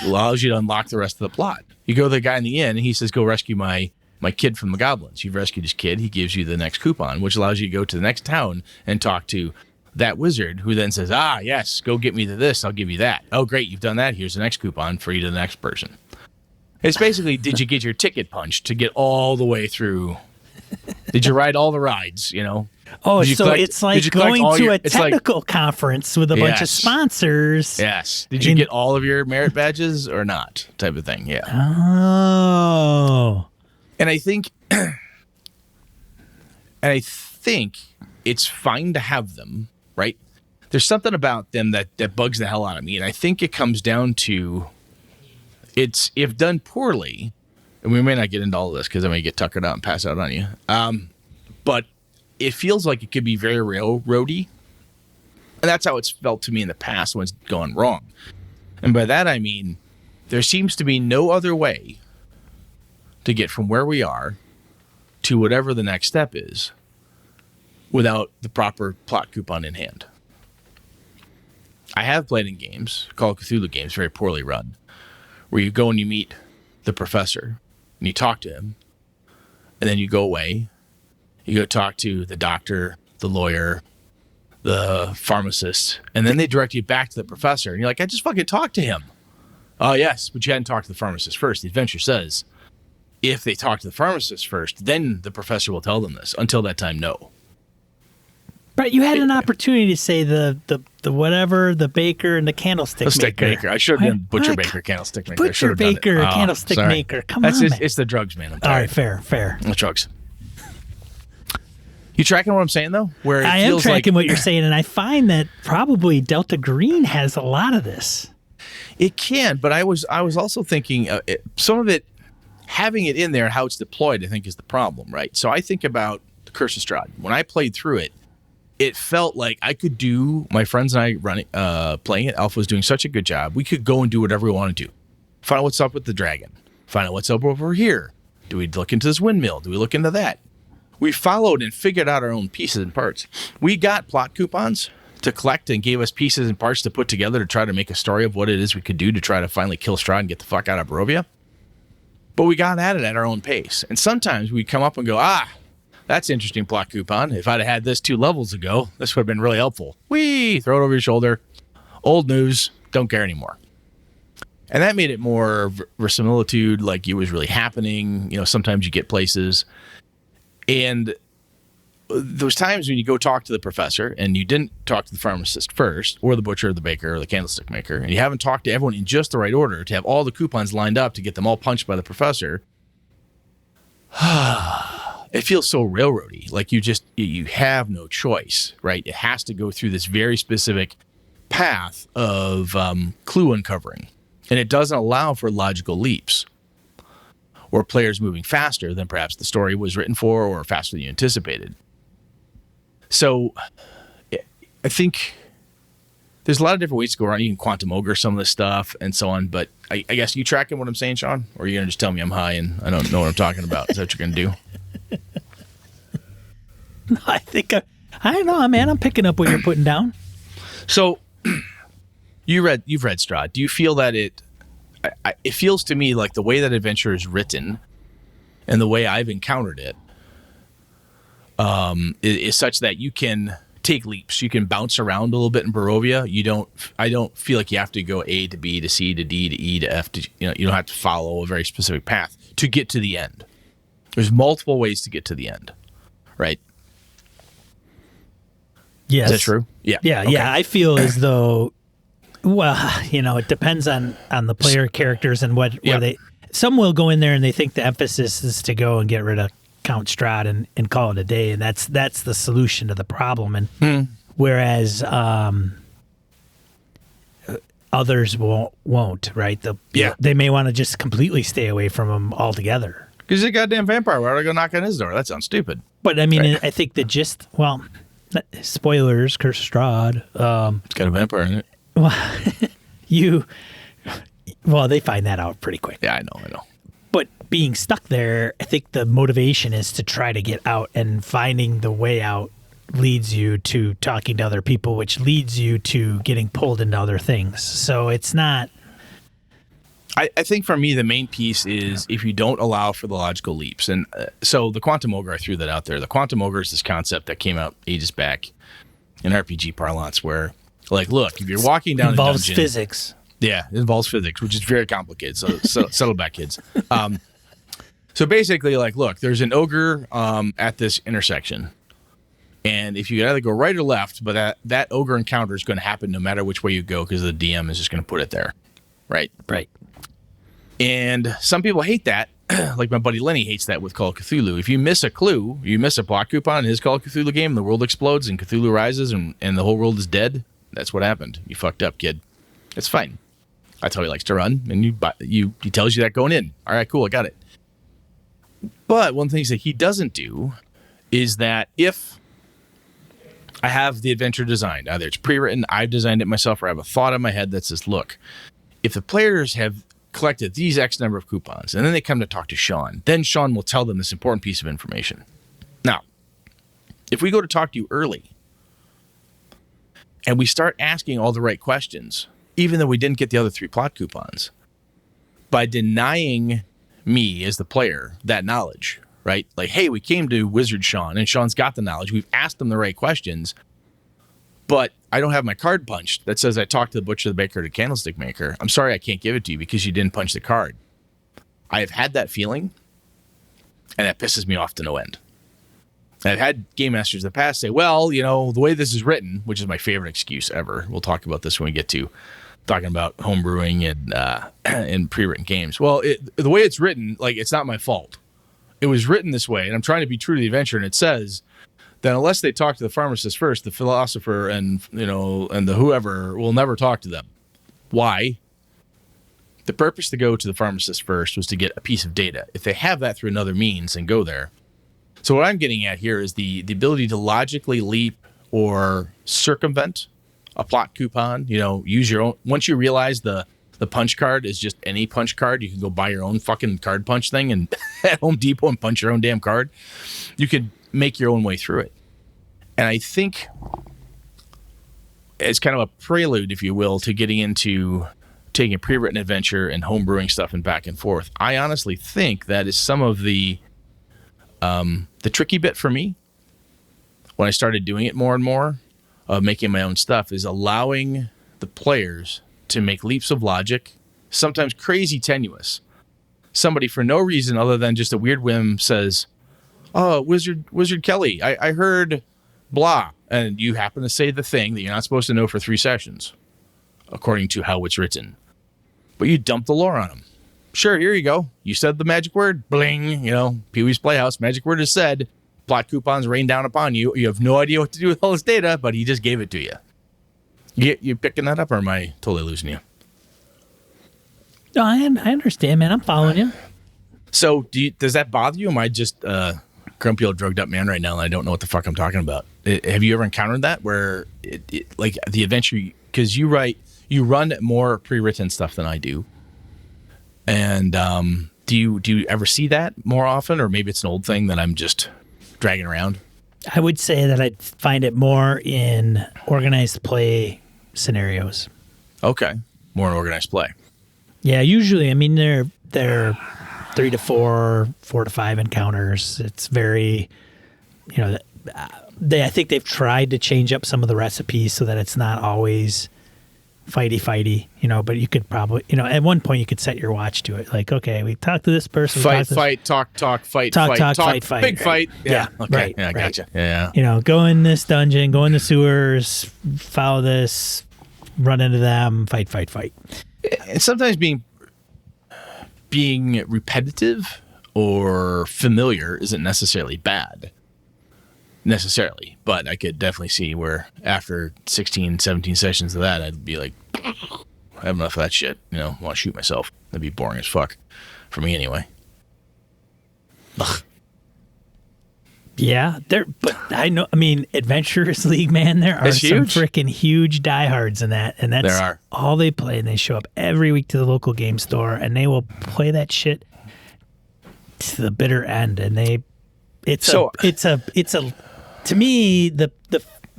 Allows you to unlock the rest of the plot. You go to the guy in the inn, and he says, go rescue my kid from the goblins. You've rescued his kid. He gives you the next coupon, which allows you to go to the next town and talk to that wizard, who then says, yes, go get me to this. I'll give you that. Oh, great. You've done that. Here's the next coupon for you to the next person. It's basically, did you get your ticket punched to get all the way through? Did you ride all the rides, Oh, so it's like going to a technical conference with a bunch of sponsors. Yes. Did you get all of your merit badges or not? Type of thing, yeah. Oh. And I think it's fine to have them, right? There's something about them that bugs the hell out of me. And I think it comes down to, it's, if done poorly, and we may not get into all of this because I may get tuckered out and pass out on you. But it feels like it could be very railroady. And that's how it's felt to me in the past when it's gone wrong. And by that, I mean, there seems to be no other way to get from where we are to whatever the next step is without the proper plot coupon in hand. I have played in games, Call of Cthulhu games, very poorly run, where you go and you meet the professor and you talk to him, and then you go away You go talk to the doctor, the lawyer, the pharmacist, and then they direct you back to the professor. And you're like, I just fucking talked to him. Oh, yes, but you hadn't talked to the pharmacist first. The adventure says if they talk to the pharmacist first, then the professor will tell them this. Until that time, no. But you had an opportunity to say the whatever, the baker and the candlestick maker. I should have been butcher, baker, candlestick maker. Butcher, baker, candlestick maker. Come on, man. It's the drugs, man. I'm tired. All right, fair. The drugs. You tracking what I'm saying, though? Where I am tracking what you're saying, and I find that probably Delta Green has a lot of this. It can, but I was also thinking some of it, having it in there and how it's deployed, I think, is the problem, right? So I think about the Curse of Strahd. When I played through it, it felt like I could do, my friends and I playing it, Alpha was doing such a good job. We could go and do whatever we want to do. Find out what's up with the dragon. Find out what's up over here. Do we look into this windmill? Do we look into that? We followed and figured out our own pieces and parts. We got plot coupons to collect and gave us pieces and parts to put together to try to make a story of what it is we could do to try to finally kill Strahd and get the fuck out of Barovia. But we got at it at our own pace. And sometimes we'd come up and go, that's an interesting plot coupon. If I'd have had this 2 levels ago, this would have been really helpful. Throw it over your shoulder. Old news, don't care anymore. And that made it more verisimilitude, like it was really happening. Sometimes you get places. And those times when you go talk to the professor and you didn't talk to the pharmacist first, or the butcher, or the baker, or the candlestick maker, and you haven't talked to everyone in just the right order to have all the coupons lined up to get them all punched by the professor, it feels so railroady. Like you have no choice, right? It has to go through this very specific path of clue uncovering. And it doesn't allow for logical leaps or players moving faster than perhaps the story was written for or faster than you anticipated. So I think there's a lot of different ways to go around. You can quantum ogre some of this stuff and so on. But I guess you tracking what I'm saying, Sean? Or are you going to just tell me I'm high and I don't know what I'm talking about? Is that what you're going to do? No, I don't know, man. I'm picking up what you're putting down. So you've read Strahd. Do you feel that it feels to me like the way that adventure is written and the way I've encountered it is such that you can take leaps. You can bounce around a little bit in Barovia. I don't feel like you have to go A to B to C to D to E to F to, you don't have to follow a very specific path to get to the end. There's multiple ways to get to the end, right? Yes. Is that true? Yeah. Yeah. Okay. Yeah. I feel as though, it depends on the player characters and where some will go in there and they think the emphasis is to go and get rid of Count Strahd and call it a day. And that's the solution to the problem. And whereas, others won't, right? They may want to just completely stay away from him altogether. Because he's a goddamn vampire. Why would I go knock on his door? That sounds stupid. But I mean, right. I think that spoilers, Curse of Strahd. It's got a vampire in it. They find that out pretty quick. Yeah, I know. But being stuck there, I think the motivation is to try to get out, and finding the way out leads you to talking to other people, which leads you to getting pulled into other things. So it's not... I think for me, the main piece is if you don't allow for the logical leaps. And so the Quantum Ogre, I threw that out there. The Quantum Ogre is this concept that came out ages back in RPG parlance where, like, look, if you're walking down a dungeon... Involves physics. Yeah, it involves physics, which is very complicated. So settle back, kids. So basically, like, look, there's an ogre at this intersection. And if you either go right or left, but that ogre encounter is going to happen no matter which way you go because the DM is just going to put it there. Right? Right. And some people hate that. Like my buddy Lenny hates that with Call of Cthulhu. If you miss a clue, you miss a plot coupon in his Call of Cthulhu game, the world explodes and Cthulhu rises and the whole world is dead. That's what happened. You fucked up, kid. It's fine. That's how he likes to run. And he tells you that going in. All right, cool, I got it. But one of the things that he doesn't do is that if I have the adventure designed, either it's pre-written, I've designed it myself, or I have a thought in my head that says, look, if the players have collected these X number of coupons and then they come to talk to Sean, then Sean will tell them this important piece of information. Now, if we go to talk to you early and we start asking all the right questions, even though we didn't get the other 3 plot coupons, by denying me as the player that knowledge, right? Like, hey, we came to Wizard Sean, and Sean's got the knowledge. We've asked him the right questions, but I don't have my card punched that says I talked to the butcher, the baker, the candlestick maker. I'm sorry I can't give it to you because you didn't punch the card. I have had that feeling, and that pisses me off to no end. And I've had game masters in the past say, well, you know, the way this is written, which is my favorite excuse ever. We'll talk about this when we get to talking about homebrewing and pre-written games. Well, the way it's written, like, it's not my fault. It was written this way, and I'm trying to be true to the adventure, and it says that unless they talk to the pharmacist first, the philosopher and, you know, and the whoever will never talk to them. Why? The purpose to go to the pharmacist first was to get a piece of data. If they have that through another means, then go there. So what I'm getting at here is the ability to logically leap or circumvent a plot coupon. You know, use your own. Once you realize the punch card is just any punch card, you can go buy your own fucking card punch thing and at Home Depot and punch your own damn card. You can make your own way through it. And I think it's kind of a prelude, if you will, to getting into taking a pre-written adventure and homebrewing stuff and back and forth. I honestly think that is some of the tricky bit for me when I started doing it more and more, making my own stuff, is allowing the players to make leaps of logic, sometimes crazy tenuous. Somebody for no reason other than just a weird whim says, oh, Wizard Kelly, I heard blah, and you happen to say the thing that you're not supposed to know for 3 sessions, according to how it's written. But you dump the lore on them. Sure, here you go. You said the magic word, bling, you know, Pee-wee's Playhouse, magic word is said, plot coupons rain down upon you. You have no idea what to do with all this data, but he just gave it to you. You picking that up, or am I totally losing you? No, I understand, man. I'm following you. So does that bother you? Am I just grumpy old drugged up man right now and I don't know what the fuck I'm talking about? Have you ever encountered that where like the adventure, because you run more pre-written stuff than I do, and do you ever see that more often, or maybe it's an old thing that I'm just dragging around? I would say that I find it more in organized play scenarios. Okay, more in organized play. Yeah, usually, I mean, they're 3 to 4, 4 to 5 encounters. It's very, you know, I think they've tried to change up some of the recipes so that it's not always fighty, you know, but you could probably, you know, at one point you could set your watch to it. Like, okay, we talked to this person. Talk, fight, big fight. Yeah. Okay. Right, yeah, I gotcha. Right. Yeah. You know, go in this dungeon, go in the sewers, follow this, run into them, fight. And sometimes being repetitive or familiar isn't necessarily bad. But I could definitely see where after 16, 17 sessions of that, I'd be like, I have enough of that shit. You know, want to shoot myself. That'd be boring as fuck for me anyway. Ugh. Yeah, but I know. I mean, Adventurers League, man, there are some freaking huge diehards in that, and that's all they play. And they show up every week to the local game store, and they will play that shit to the bitter end. And it's a. To me, the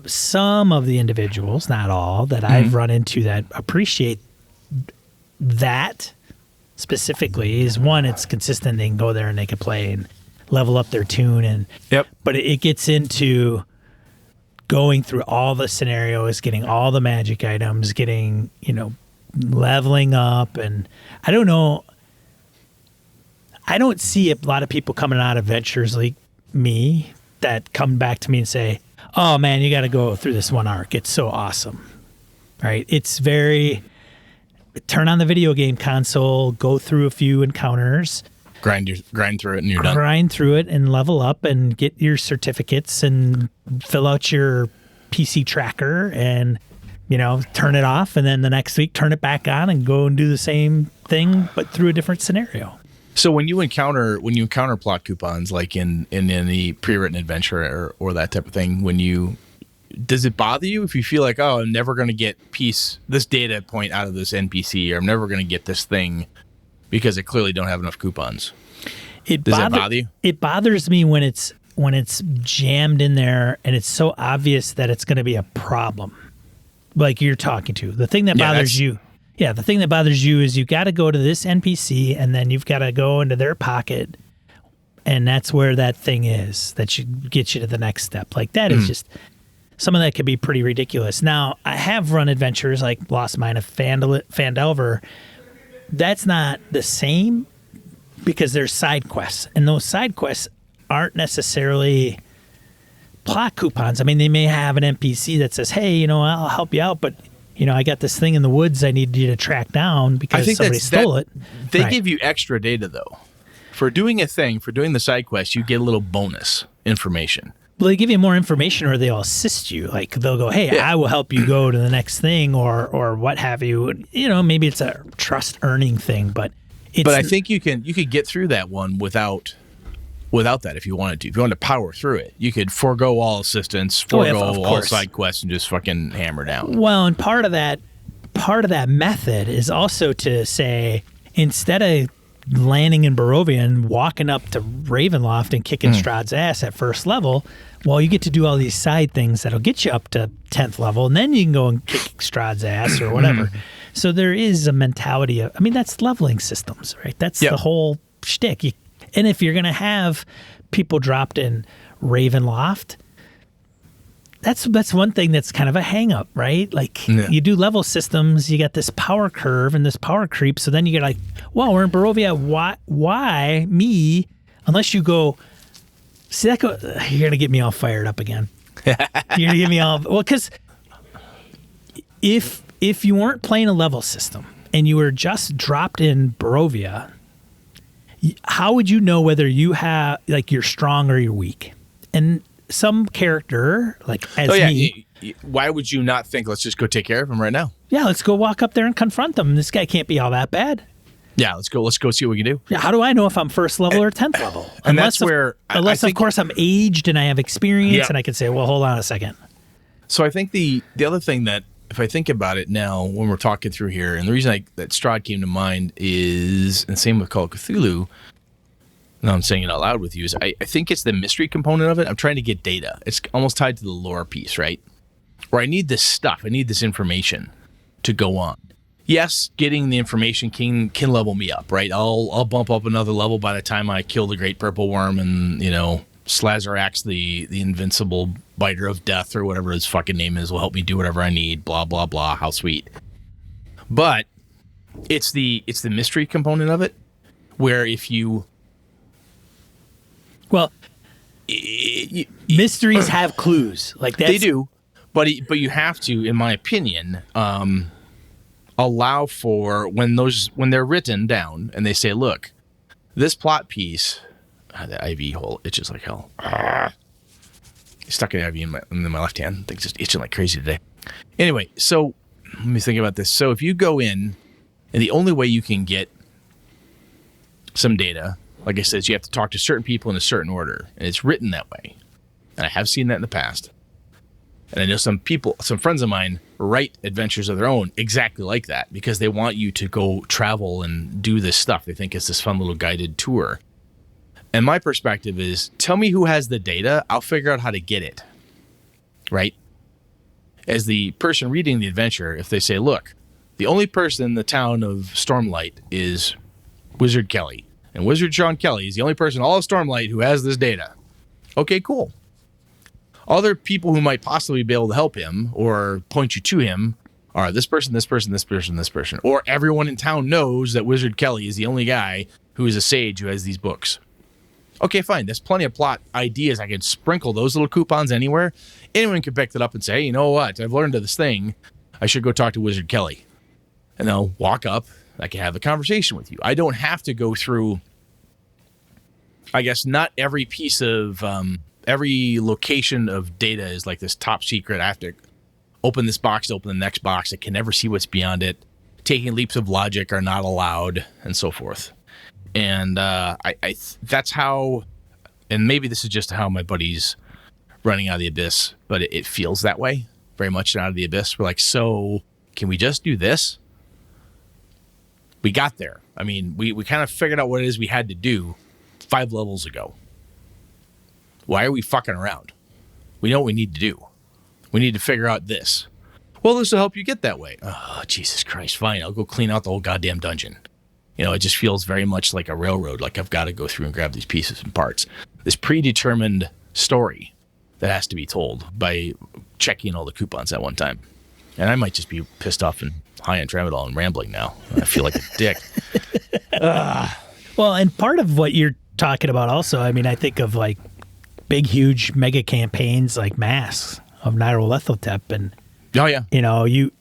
some of the individuals, not all, that I've run into that appreciate that specifically is one, it's consistent. They can go there and they can play and level up their tune. But it gets into going through all the scenarios, getting all the magic items, getting, you know, leveling up. And I don't know. I don't see a lot of people coming out of Adventurers League, me, that come back to me and say, oh man, you got to go through this one arc. It's so awesome. Right. It's very, turn on the video game console, go through a few encounters, grind through it and you're done. Grind through it and level up and get your certificates and fill out your PC tracker and, you know, turn it off. And then the next week, turn it back on and go and do the same thing, but through a different scenario. So when you encounter plot coupons, like in any pre-written adventure or that type of thing, does it bother you if you feel like, oh, I'm never going to get this data point out of this NPC, or I'm never going to get this thing because I clearly don't have enough coupons? Does that bother you? It bothers me when it's jammed in there and it's so obvious that it's going to be a problem, like you're talking to. The thing that bothers you. Yeah, the thing that bothers you is you got to go to this NPC and then you've got to go into their pocket And that's where that thing is that should get you to the next step. Like that is just some of that could be pretty ridiculous. Now, I have run adventures like Lost Mine of Phandelver. That's not the same because there's side quests. And those side quests aren't necessarily plot coupons. I mean, they may have an NPC that says, hey, I'll help you out, but, I got this thing in the woods I need you to track down because somebody stole it. They give you extra data, though. For doing a thing, for doing the side quest, you get a little bonus information. Well, they give you more information or they'll assist you. Like they'll go, hey, I will help you go to the next thing or what have you. Maybe it's a trust earning thing, but I think you could get through that one without that if you wanted to. If you wanted to power through it, you could forego all assistance, forego all side quests, and just fucking hammer down. Well, and part of that method is also to say, instead of landing in Barovia and walking up to Ravenloft and kicking Strahd's ass at first level, well, you get to do all these side things that'll get you up to 10th level, and then you can go and kick Strahd's ass or whatever. So there is a mentality of, that's leveling systems, right? That's the whole shtick. And if you're going to have people dropped in Ravenloft, that's one thing that's kind of a hang up, right? Like you do level systems, you got this power curve and this power creep. So then you get like, well, we're in Barovia. Why me? Unless you go, see that you're going to get me all fired up again. You're going to get me all, well, because if you weren't playing a level system and you were just dropped in Barovia, how would you know whether you have, like, you're strong or you're weak? And some character, like me. Why would you not think, let's just go take care of him right now? Yeah, let's go walk up there and confront him. This guy can't be all that bad. Yeah, let's go see what we can do. Yeah, how do I know if I'm first level or 10th level? And that's where... Unless, of course, I'm aged and I have experience and I can say, well, hold on a second. So I think the other thing that, if I think about it now when we're talking through here, and the reason that Strahd came to mind is, and same with Call of Cthulhu, now I'm saying it out loud with you, is I think it's the mystery component of it. I'm trying to get data. It's almost tied to the lore piece, right? Where I need this stuff. I need this information to go on. Yes, getting the information can level me up, right? I'll bump up another level by the time I kill the Great Purple Worm and, Slazarax, the invincible biter of death or whatever his fucking name is, will help me do whatever I need, blah, blah, blah, how sweet. But it's the mystery component of it, where if you... Well, mysteries have clues. Like they do, but you have to, in my opinion, allow for when they're written down and they say, look, this plot piece, the IV hole itches like hell. Stuck an IV in my left hand. Thing's just itching like crazy today. Anyway, so let me think about this. So if you go in, and the only way you can get some data, like I said, is you have to talk to certain people in a certain order, and it's written that way. And I have seen that in the past. And I know some friends of mine write adventures of their own exactly like that because they want you to go travel and do this stuff. They think it's this fun little guided tour. And my perspective is, tell me who has the data, I'll figure out how to get it. Right? As the person reading the adventure, if they say, look, the only person in the town of Stormlight is Wizard Kelly. And Wizard Sean Kelly is the only person in all of Stormlight who has this data. Okay, cool. Other people who might possibly be able to help him or point you to him are this person, this person, this person, this person. Or everyone in town knows that Wizard Kelly is the only guy who is a sage who has these books. Okay, fine. There's plenty of plot ideas. I can sprinkle those little coupons anywhere. Anyone can pick it up and say, hey, you know what? I've learned of this thing. I should go talk to Wizard Kelly. And they'll walk up. I can have a conversation with you. I don't have to go through, I guess, not every piece of, every location of data is like this top secret. I have to open this box to open the next box. I can never see what's beyond it. Taking leaps of logic are not allowed, and so forth. And that's how, and maybe this is just how my buddy's running Out of the Abyss, but it feels that way very much in Out of the Abyss. We're like, so can we just do this? We got there. I mean, we kind of figured out what it is we had to do 5 levels ago. Why are we fucking around? We know what we need to do. We need to figure out this. Well, this will help you get that way. Oh, Jesus Christ. Fine. I'll go clean out the whole goddamn dungeon. It just feels very much like a railroad. Like I've got to go through and grab these pieces and parts. This predetermined story that has to be told by checking all the coupons at one time. And I might just be pissed off and high on tramadol and rambling now. I feel like a dick. Well, and part of what you're talking about also, I mean, I think of like big, huge mega campaigns like Masks of Nyarlathotep and, Oh, yeah.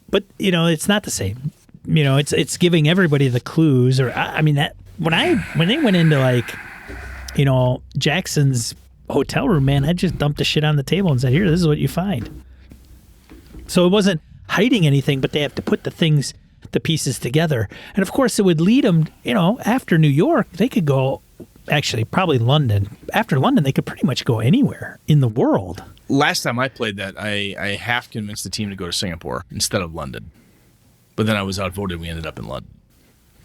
but it's not the same. It's giving everybody the clues or, I mean, that when they went into like, Jackson's hotel room, man, I just dumped the shit on the table and said, here, this is what you find. So it wasn't hiding anything, but they have to put the pieces together. And of course it would lead them, after New York, they could go, actually probably London. After London, they could pretty much go anywhere in the world. Last time I played that, I half convinced the team to go to Singapore instead of London. But then I was outvoted. We ended up in London.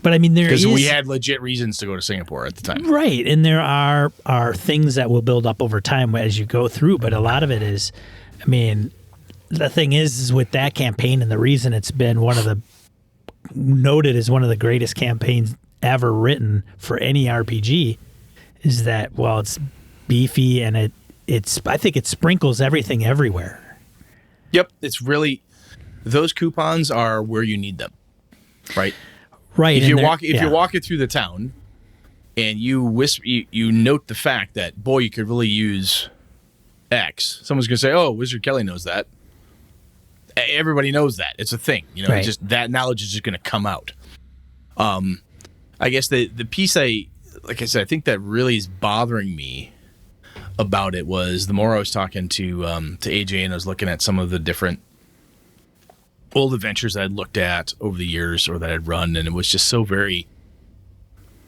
But I mean, because we had legit reasons to go to Singapore at the time. Right. And there are things that will build up over time as you go through. But a lot of it is, I mean, the thing is with that campaign, and the reason it's been noted as one of the greatest campaigns ever written for any RPG is that, well, it's beefy and I think it sprinkles everything everywhere. Yep. It's really, those coupons are where you need them. Right. Right. If you're walking through the town and you note the fact that, boy, you could really use X, someone's going to say, oh, Wizard Kelly knows that. Everybody knows that. It's a thing. Right. Just that knowledge is just going to come out. I guess the piece like I said, I think that really is bothering me about it was the more I was talking to AJ and I was looking at some of the different old adventures that I'd looked at over the years or that I'd run, and it was just so very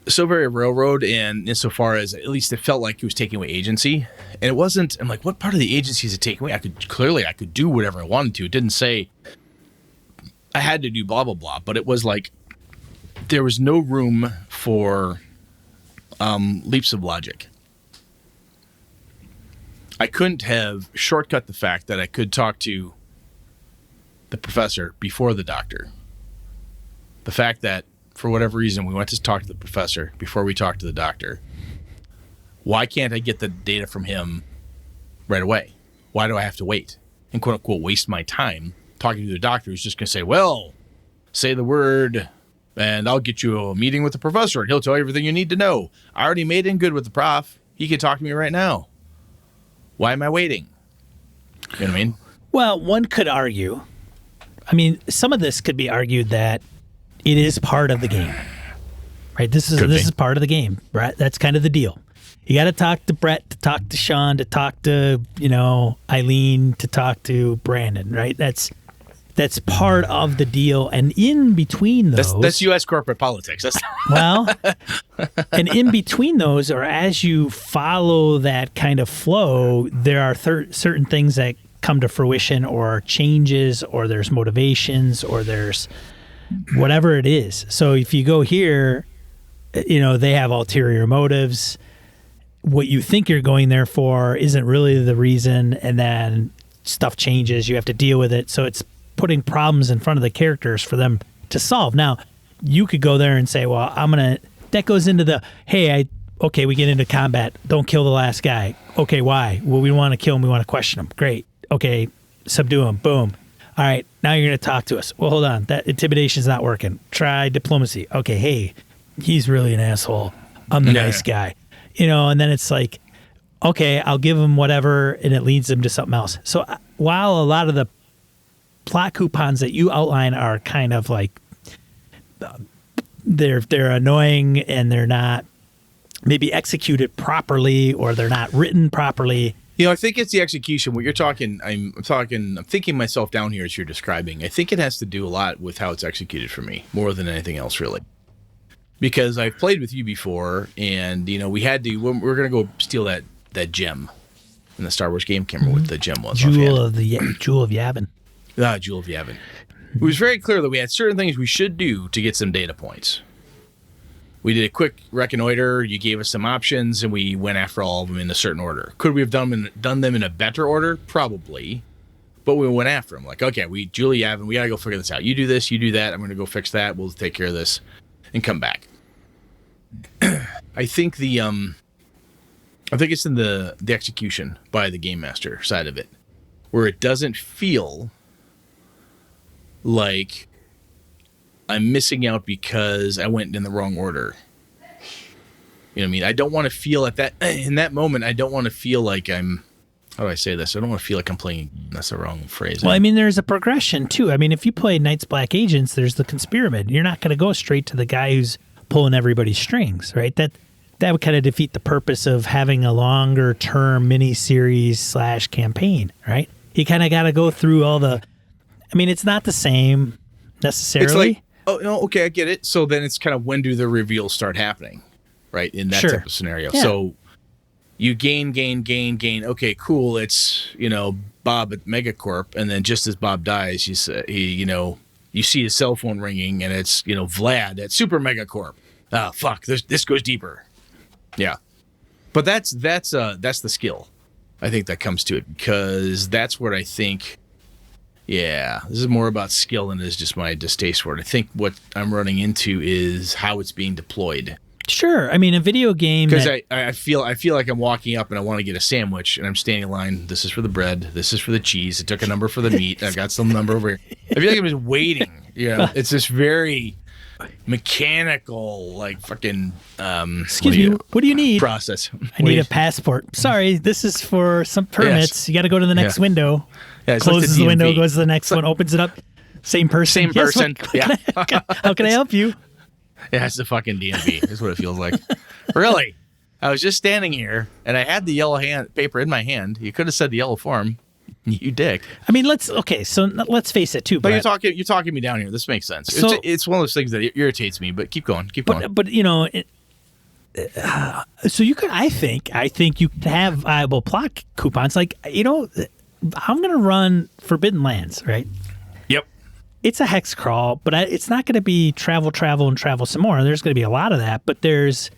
railroad, and insofar as at least it felt like it was taking away agency. And it wasn't, I'm like, what part of the agency is it taking away? I could do whatever I wanted to. It didn't say I had to do blah, blah, blah, but it was like there was no room for leaps of logic. I couldn't have shortcut the fact that I could talk to the professor before the doctor. The fact that for whatever reason we went to talk to the professor before we talked to the doctor. Why can't I get the data from him right away? Why do I have to wait and quote unquote waste my time talking to the doctor who's just going to say, well, say the word and I'll get you a meeting with the professor and he'll tell you everything you need to know. I already made in good with the prof. He can talk to me right now. Why am I waiting? You know what I mean? Well, one could argue, I mean, some of this could be argued that it is part of the game, right? This is part of the game, right? That's kind of the deal. You got to talk to Brett, to talk to Sean, to talk to, Eileen, to talk to Brandon, right? That's part of the deal. And in between those... That's U.S. corporate politics. Well, and in between those, or as you follow that kind of flow, there are certain things that come to fruition or changes or there's motivations or there's whatever it is. So if you go here, they have ulterior motives. What you think you're going there for isn't really the reason, and then stuff changes. You have to deal with it. So it's putting problems in front of the characters for them to solve. Now, you could go there and say, well, that goes into the, hey, we get into combat. Don't kill the last guy. Okay, why? Well, we want to kill him. We want to question him. Great. Okay, subdue him. Boom. All right, now you're going to talk to us. Well, hold on. That intimidation's not working. Try diplomacy. Okay, hey, he's really an asshole. I'm the nice guy. And then it's like, okay, I'll give him whatever, and it leads them to something else. So while a lot of the plot coupons that you outline are kind of like, they're annoying and they're not maybe executed properly or they're not written properly. I think it's the execution. What you're talking, I'm thinking myself down here as you're describing. I think it has to do a lot with how it's executed for me, more than anything else, really. Because I've played with you before, and we had to. We're going to go steal that gem in the Star Wars game. Can't remember what the gem was. Jewel of Yavin. Jewel of Yavin. It was very clear that we had certain things we should do to get some data points. We did a quick reconnoiter. You gave us some options, and we went after all of them in a certain order. Could we have done them in a better order? Probably. But we went after them. Like, okay, Julie Yavin, we got to go figure this out. You do this, you do that. I'm going to go fix that. We'll take care of this and come back. I think it's in the execution by the game master side of it, where it doesn't feel like I'm missing out because I went in the wrong order. You know what I mean? I don't want to feel in that moment. I don't want to feel like I'm. How do I say this? I don't want to feel like I'm playing. That's the wrong phrase. Well, I mean, there's a progression too. I mean, if you play Knights Black Agents, there's the conspirament. You're not going to go straight to the guy who's pulling everybody's strings, right? That would kind of defeat the purpose of having a longer term mini series / campaign, right? You kind of got to go through all the. I mean, it's not the same necessarily. It's like, oh no, okay, I get it. So then it's kind of, when do the reveals start happening, right? In that type of scenario. Yeah. So you gain. Okay, cool. It's, Bob at Megacorp, and then just as Bob dies, you see his cell phone ringing, and it's, Vlad at Super Megacorp. Ah, fuck. This goes deeper. Yeah, but that's the skill, I think, that comes to it, because that's what I think. Yeah, this is more about skill than it is just my distaste for it. I think what I'm running into is how it's being deployed. Sure. I mean, a video game. Because I feel like I'm walking up and I want to get a sandwich, and I'm standing in line. This is for the bread. This is for the cheese. I took a number for the meat. I've got some number over here. I feel like I'm just waiting. It's this very mechanical, like, fucking. Excuse me. What do you need? Process. I need a passport. Sorry, this is for some permits. Yes. You got to go to the next window. Yeah, closes the window, goes to the next one, opens it up. Same person. Yes, how can I help you? Yeah, it's the fucking DMV. Is what it feels like. Really? I was just standing here, and I had the yellow paper in my hand. You could have said the yellow form. You dick. I mean, let's face it too. But you're talking me down here. This makes sense. So, it's one of those things that irritates me. But keep going. But so you could. I think you could have viable plot coupons. Like, I'm going to run Forbidden Lands, right? Yep. It's a hex crawl, but it's not going to be travel, and travel some more. There's going to be a lot of that, but there's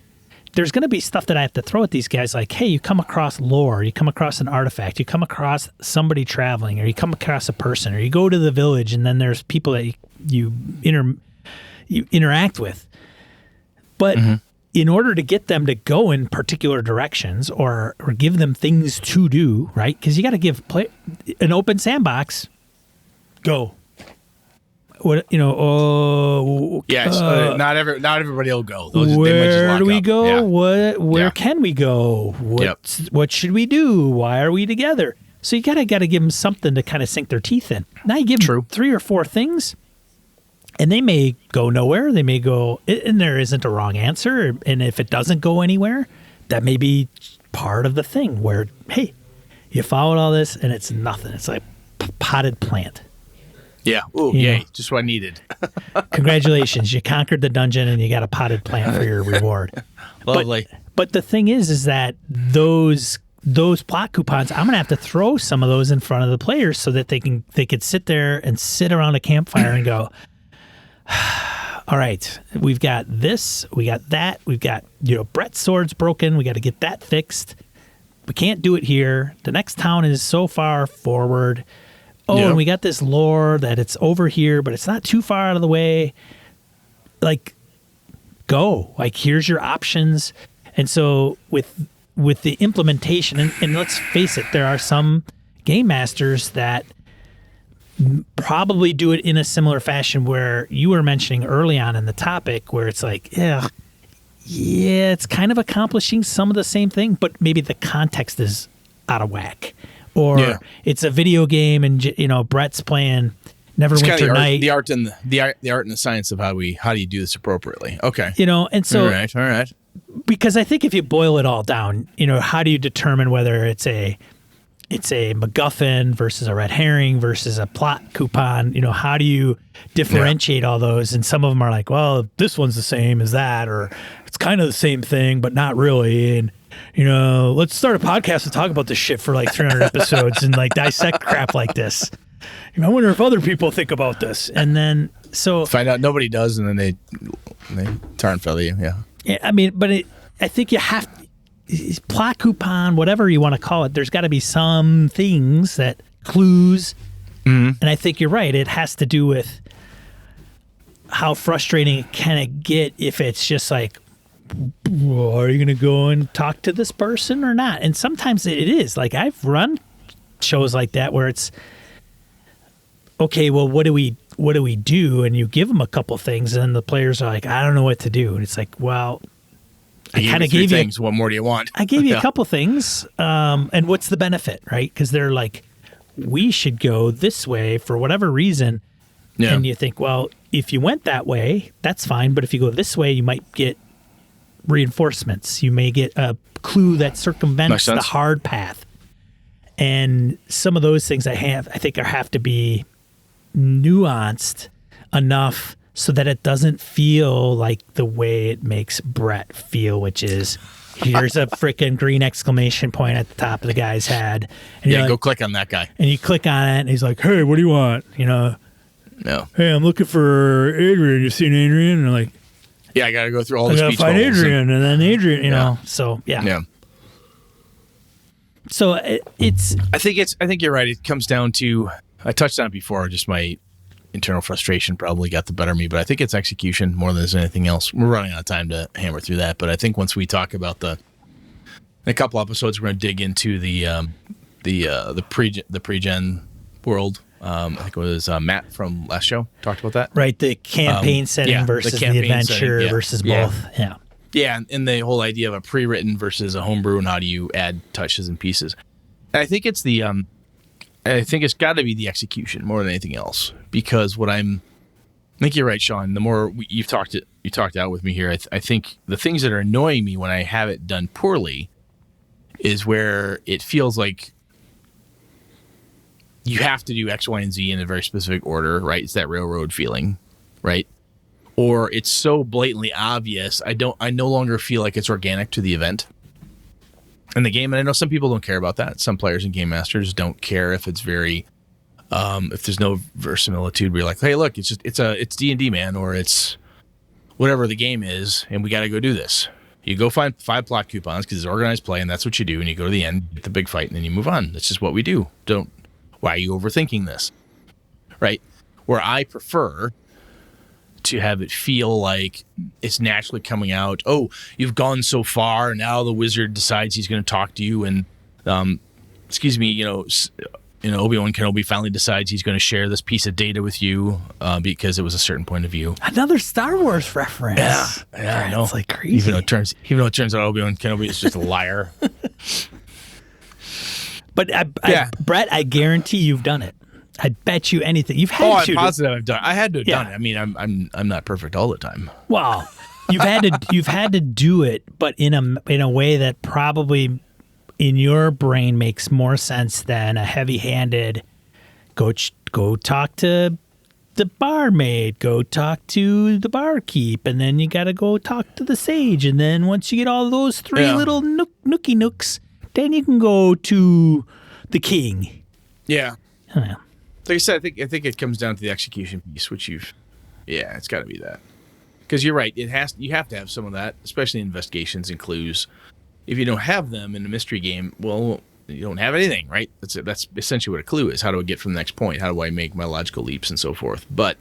going to be stuff that I have to throw at these guys, like, hey, you come across lore, you come across an artifact, you come across somebody traveling, or you come across a person, or you go to the village, and then there's people that you interact with. But in order to get them to go in particular directions or give them things to do, right? Because you got to give an open sandbox. Go. What yes, not everybody will go. Where do we go? Yeah. Where can we go? What should we do? Why are we together? So you gotta give them something to kind of sink their teeth in. Now you give them 3 or 4 things, and they may go nowhere. They may go, and there isn't a wrong answer. And if it doesn't go anywhere, that may be part of the thing where, hey, you followed all this and it's nothing. It's like potted plant. Yeah. Ooh, yay. Just what I needed. Congratulations. You conquered the dungeon and you got a potted plant for your reward. Lovely. But the thing is that those plot coupons, I'm going to have to throw some of those in front of the players so that they could sit there and sit around a campfire and go, all right, we've got this, we got that, we've got, Brett's sword's broken. We got to get that fixed. We can't do it here. The next town is so far forward. And we got this lore that it's over here, but it's not too far out of the way. Like, go. Like, here's your options. And so with the implementation, and let's face it, there are some game masters that probably do it in a similar fashion where you were mentioning early on in the topic, where it's like, yeah, it's kind of accomplishing some of the same thing, but maybe the context is out of whack. Or it's a video game, and Brett's playing Neverwinter Night. The art and the science of how do you do this appropriately? Okay, and so all right. Because I think if you boil it all down, how do you determine whether it's a MacGuffin versus a red herring versus a plot coupon? How do you differentiate all those? And some of them are like, well, this one's the same as that, or it's kind of the same thing, but not really. And let's start a podcast and talk about this shit for like 300 episodes and like dissect crap like this. I wonder if other people think about this. And then find out nobody does, and then they tar and feather you. Yeah. I mean, but I think you have plot coupon, whatever you want to call it. There's got to be some things that clues, and I think you're right. It has to do with how frustrating it can get if it's just like well, are you going to go and talk to this person or not? And sometimes it is. Like, I've run shows like that where it's, okay, well, what do we do? And you give them a couple things, and the players are like, I don't know what to do. And it's like, well, I kind of gave you things. What more do you want? I gave you a couple things, and what's the benefit, right? Because they're like, we should go this way for whatever reason. Yeah. And you think, well, if you went that way, that's fine. But if you go this way, you might get reinforcements. You may get a clue that circumvents the hard path. And some of those things I think have to be nuanced enough so that it doesn't feel like the way it makes Brett feel, which is, here's a freaking green exclamation point at the top of the guy's head. And Yeah, go click on that guy. And you click on it, and he's like, hey, what do you want? No. Hey, I'm looking for Adrian. You seen Adrian? And I'm like, yeah, I got to go through all the speech find bubbles Adrian, and then Adrian, you know. So, yeah. Yeah. So it's. I think you're right. It comes down to, I touched on it before, just my internal frustration probably got the better of me, but I think it's execution more than there's anything else. We're running out of time to hammer through that, but I think once we talk about in a couple episodes, we're going to dig into the pre-gen world. I think it was Matt from last show talked about that. Right, the campaign setting versus the adventure versus both. Yeah. Yeah, and the whole idea of a pre-written versus a homebrew, and how do you add touches and pieces. And I think it's I think it's got to be the execution more than anything else, because I think you're right, Sean. The more you talked out with me here, I think the things that are annoying me when I have it done poorly is where it feels like you have to do X, Y, and Z in a very specific order, right? It's that railroad feeling, right? Or it's so blatantly obvious, I no longer feel like it's organic to the event and the game. And I know some people don't care about that. Some players and game masters don't care if it's very, if there's no verisimilitude, where you're like, hey, look, it's D&D, man, or it's whatever the game is, and we got to go do this. You go find 5 plot coupons because it's organized play, and that's what you do. And you go to the end, get the big fight, and then you move on. That's just what we do. Why are you overthinking this? Right? Where I prefer to have it feel like it's naturally coming out. Oh, you've gone so far, and now the wizard decides he's going to talk to you, and Obi-Wan Kenobi finally decides he's going to share this piece of data with you because it was a certain point of view. Another Star Wars reference. Yeah, I know. It's like crazy. Even though it turns out Obi-Wan Kenobi is just a liar. But Brett, I guarantee you've done it. I bet you anything. You've had to. I'm positive I've done it. I had to have done it. I mean, I'm not perfect all the time. Well, you've had to do it, but in a way that probably in your brain makes more sense than a heavy-handed go talk to the barmaid, go talk to the barkeep, and then you got to go talk to the sage, and then once you get all those three little nookie nooks, then you can go to the king. Yeah. Like I said, I think it comes down to the execution piece, which it's got to be that. Because you're right, you have to have some of that, especially investigations and clues. If you don't have them in a mystery game, well, you don't have anything, right? That's essentially what a clue is. How do I get from the next point? How do I make my logical leaps and so forth? But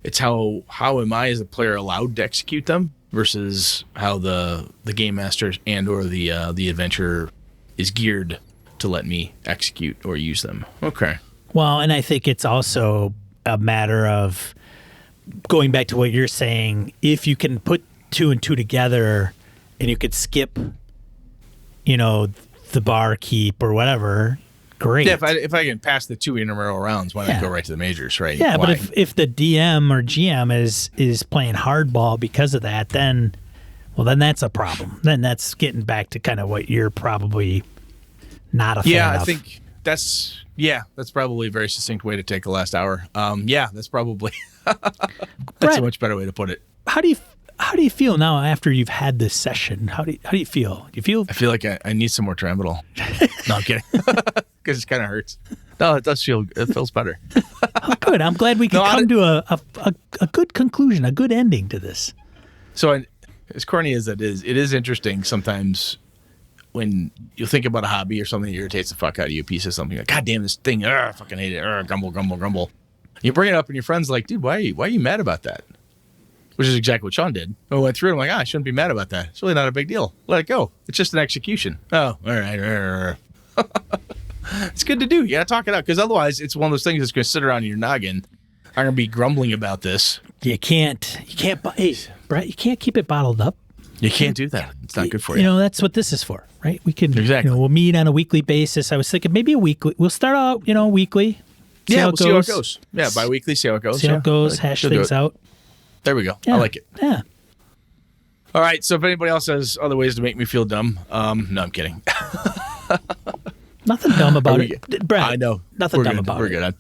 it's how am I as a player allowed to execute them versus how the game master and or the adventurer is geared to let me execute or use them. Okay. Well, and I think it's also a matter of going back to what you're saying. If you can put 2 and 2 together and you could skip, the barkeep or whatever, great. Yeah, if I can pass the 2 intramural rounds, why not go right to the majors, right? Yeah, but if the DM or GM is playing hardball because of that, then that's a problem. Then that's getting back to kind of what you're probably not a fan of. Yeah, I think that's probably a very succinct way to take the last hour. That's probably that's a much better way to put it. How do you feel now after you've had this session? How do you feel? I feel like I need some more tramadol. No, I'm kidding. Because it kind of hurts. No, it does feel. It feels better. Oh, good. I'm glad we could come to a good conclusion, a good ending to this. So, as corny as it is interesting sometimes when you think about a hobby or something that irritates the fuck out of you, a piece of something like, God damn this thing, I fucking hate it, grumble, grumble, grumble. You bring it up and your friend's like, dude, why are you mad about that? which is exactly what Sean did. I went through it. I'm like, I shouldn't be mad about that. It's really not a big deal. Let it go. It's just an execution. Oh, all right. It's good to do. You got to talk it out because otherwise it's one of those things that's going to sit around in your noggin. I'm going to be grumbling about this. Hey, Brett, you can't keep it bottled up. You can't do that. It's not good for you. That's what this is for, right? We can, exactly. We'll meet on a weekly basis. I was thinking maybe a weekly. We'll start out, weekly. See how it goes. Yeah, bi-weekly, see how it goes. See how it goes, hash things out. There we go. Yeah. I like it. Yeah. All right, so if anybody else has other ways to make me feel dumb, no, I'm kidding. Nothing dumb about it. Brett, I know. Nothing dumb about it. We're good. I'm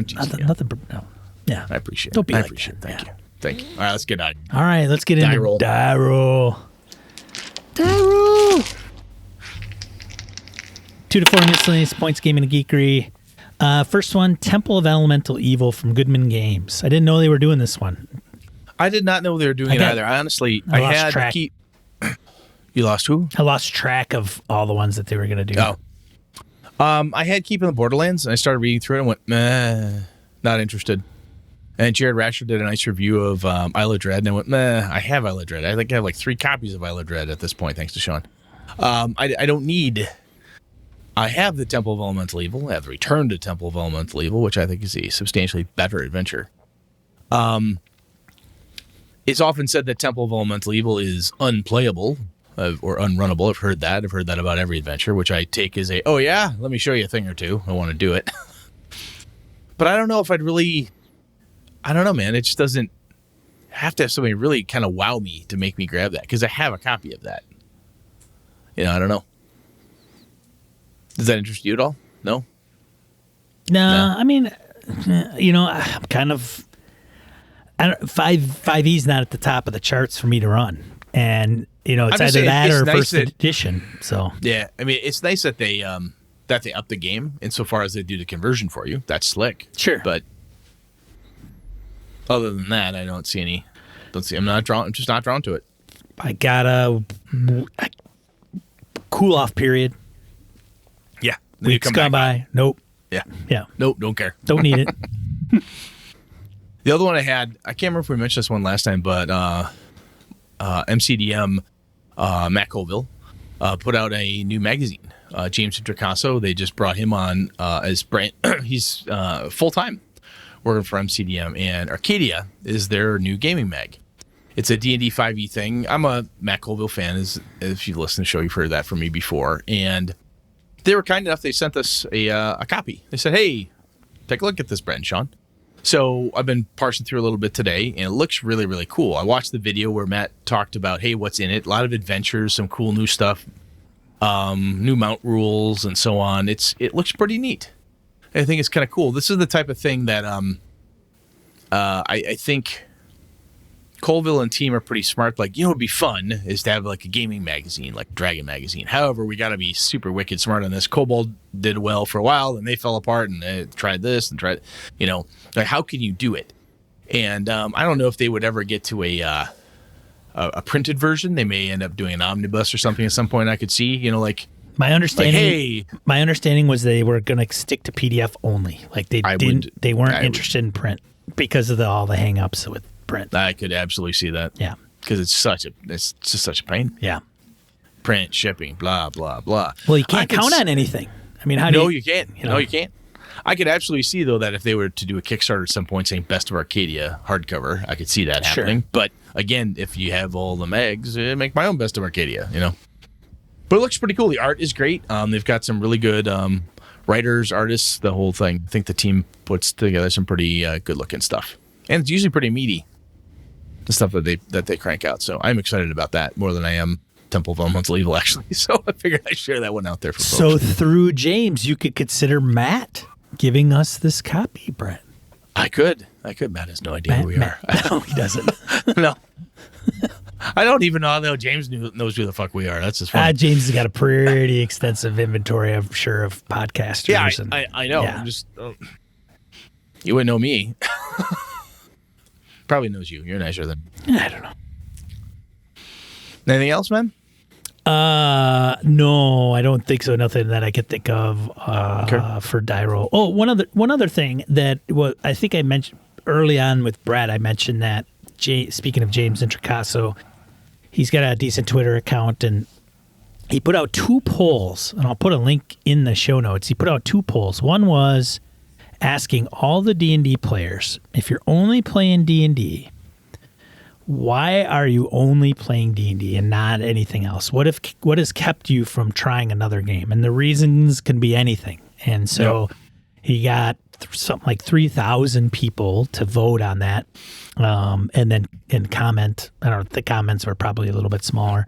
teasing you. Nothing. No. Yeah. I appreciate it. Don't be I like appreciate that. it. Thank you. All right, let's get out. All right, let's get into die roll. 2 to 4 miscellaneous points, gaming and geekery. First one, Temple of Elemental Evil from Goodman Games. I didn't know they were doing this one. I did not know they were doing it either. I honestly, I lost track. You lost who? I lost track of all the ones that they were going to do. Oh. I had Keep in the Borderlands, and I started reading through it and went, meh, not interested. And Jared Rasher did a nice review of Isle of Dread, and I went, meh, I have Isle of Dread. I think I have like 3 copies of Isle of Dread at this point, thanks to Sean. I don't need... I have the Temple of Elemental Evil. I have the Return to Temple of Elemental Evil, which I think is a substantially better adventure. It's often said that Temple of Elemental Evil is unplayable or unrunnable. I've heard that. I've heard that about every adventure, which I take as oh yeah, let me show you a thing or two. I want to do it. But I don't know if I'd really... I don't know, man. It just doesn't have to have somebody really kind of wow me to make me grab that, because I have a copy of that. I don't know. Does that interest you at all? No? No. I mean, I'm kind of... 5E's not at the top of the charts for me to run. And, it's either that or first edition. So yeah, I mean, it's nice that they up the game insofar as they do the conversion for you. That's slick. Sure. But other than that, I don't see any. I'm just not drawn to it. I got a cool off period. Yeah. Weeks gone by. Nope. Yeah. Yeah. Nope. Don't care. Don't need it. The other one I had, I can't remember if we mentioned this one last time, but MCDM, Matt Colville, put out a new magazine. James Introcaso, they just brought him on as brand. He's full-time working for MCDM, and Arcadia is their new gaming mag. It's a D&D 5e thing. I'm a Matt Colville fan. If you've listened to the show, you've heard that from me before. And they were kind enough, they sent us a copy. They said, hey, take a look at this, Brent and Sean. So I've been parsing through a little bit today, and it looks really, really cool. I watched the video where Matt talked about, hey, what's in it? A lot of adventures, some cool new stuff, new mount rules, and so on. It looks pretty neat. I think it's kind of cool. This is the type of thing that I think Colville and team are pretty smart. Like, it'd be fun is to have like a gaming magazine, like Dragon Magazine. However, we got to be super wicked smart on this. Kobold did well for a while, and they fell apart, and they tried this and tried, like how can you do it? And I don't know if they would ever get to a printed version. They may end up doing an omnibus or something at some point. I could see, like. My understanding was they were going to stick to PDF only. Like they weren't interested in print because of all the hang-ups with print. I could absolutely see that. Yeah. Because it's just such a pain. Yeah. Print, shipping, blah, blah, blah. Well, you can't count on anything. I mean, you can't. No, you can't. I could absolutely see, though, that if they were to do a Kickstarter at some point saying Best of Arcadia hardcover, I could see that happening. Sure. But, again, if you have all the mags, make my own Best of Arcadia, But it looks pretty cool. The art is great. They've got some really good writers, artists, the whole thing. I think the team puts together some pretty good-looking stuff. And it's usually pretty meaty, the stuff that they crank out. So I'm excited about that more than I am Temple of Elemental Evil, actually. So I figured I'd share that one out there for folks. So through James, you could consider Matt giving us this copy, Brent. I could. Matt has no idea who we are. No, he doesn't. No. I don't even know how James knows who the fuck we are. That's just funny. James has got a pretty extensive inventory, I'm sure, of podcasters. Yeah, I know. Yeah. You wouldn't know me. Probably knows you. You're nicer than... I don't know. Anything else, man? No, I don't think so. Nothing that I could think of for die roll. Oh, one other thing that I think I mentioned early on with Brad. I mentioned that speaking of James Intricasso, he's got a decent Twitter account, and he put out 2 polls, and I'll put a link in the show notes. He put out 2 polls. One was asking all the D&D players, if you're only playing D&D, why are you only playing D&D and not anything else? What has kept you from trying another game? And the reasons can be anything. And so he got something like 3,000 people to vote on that. And then comment, I don't know, the comments were probably a little bit smaller.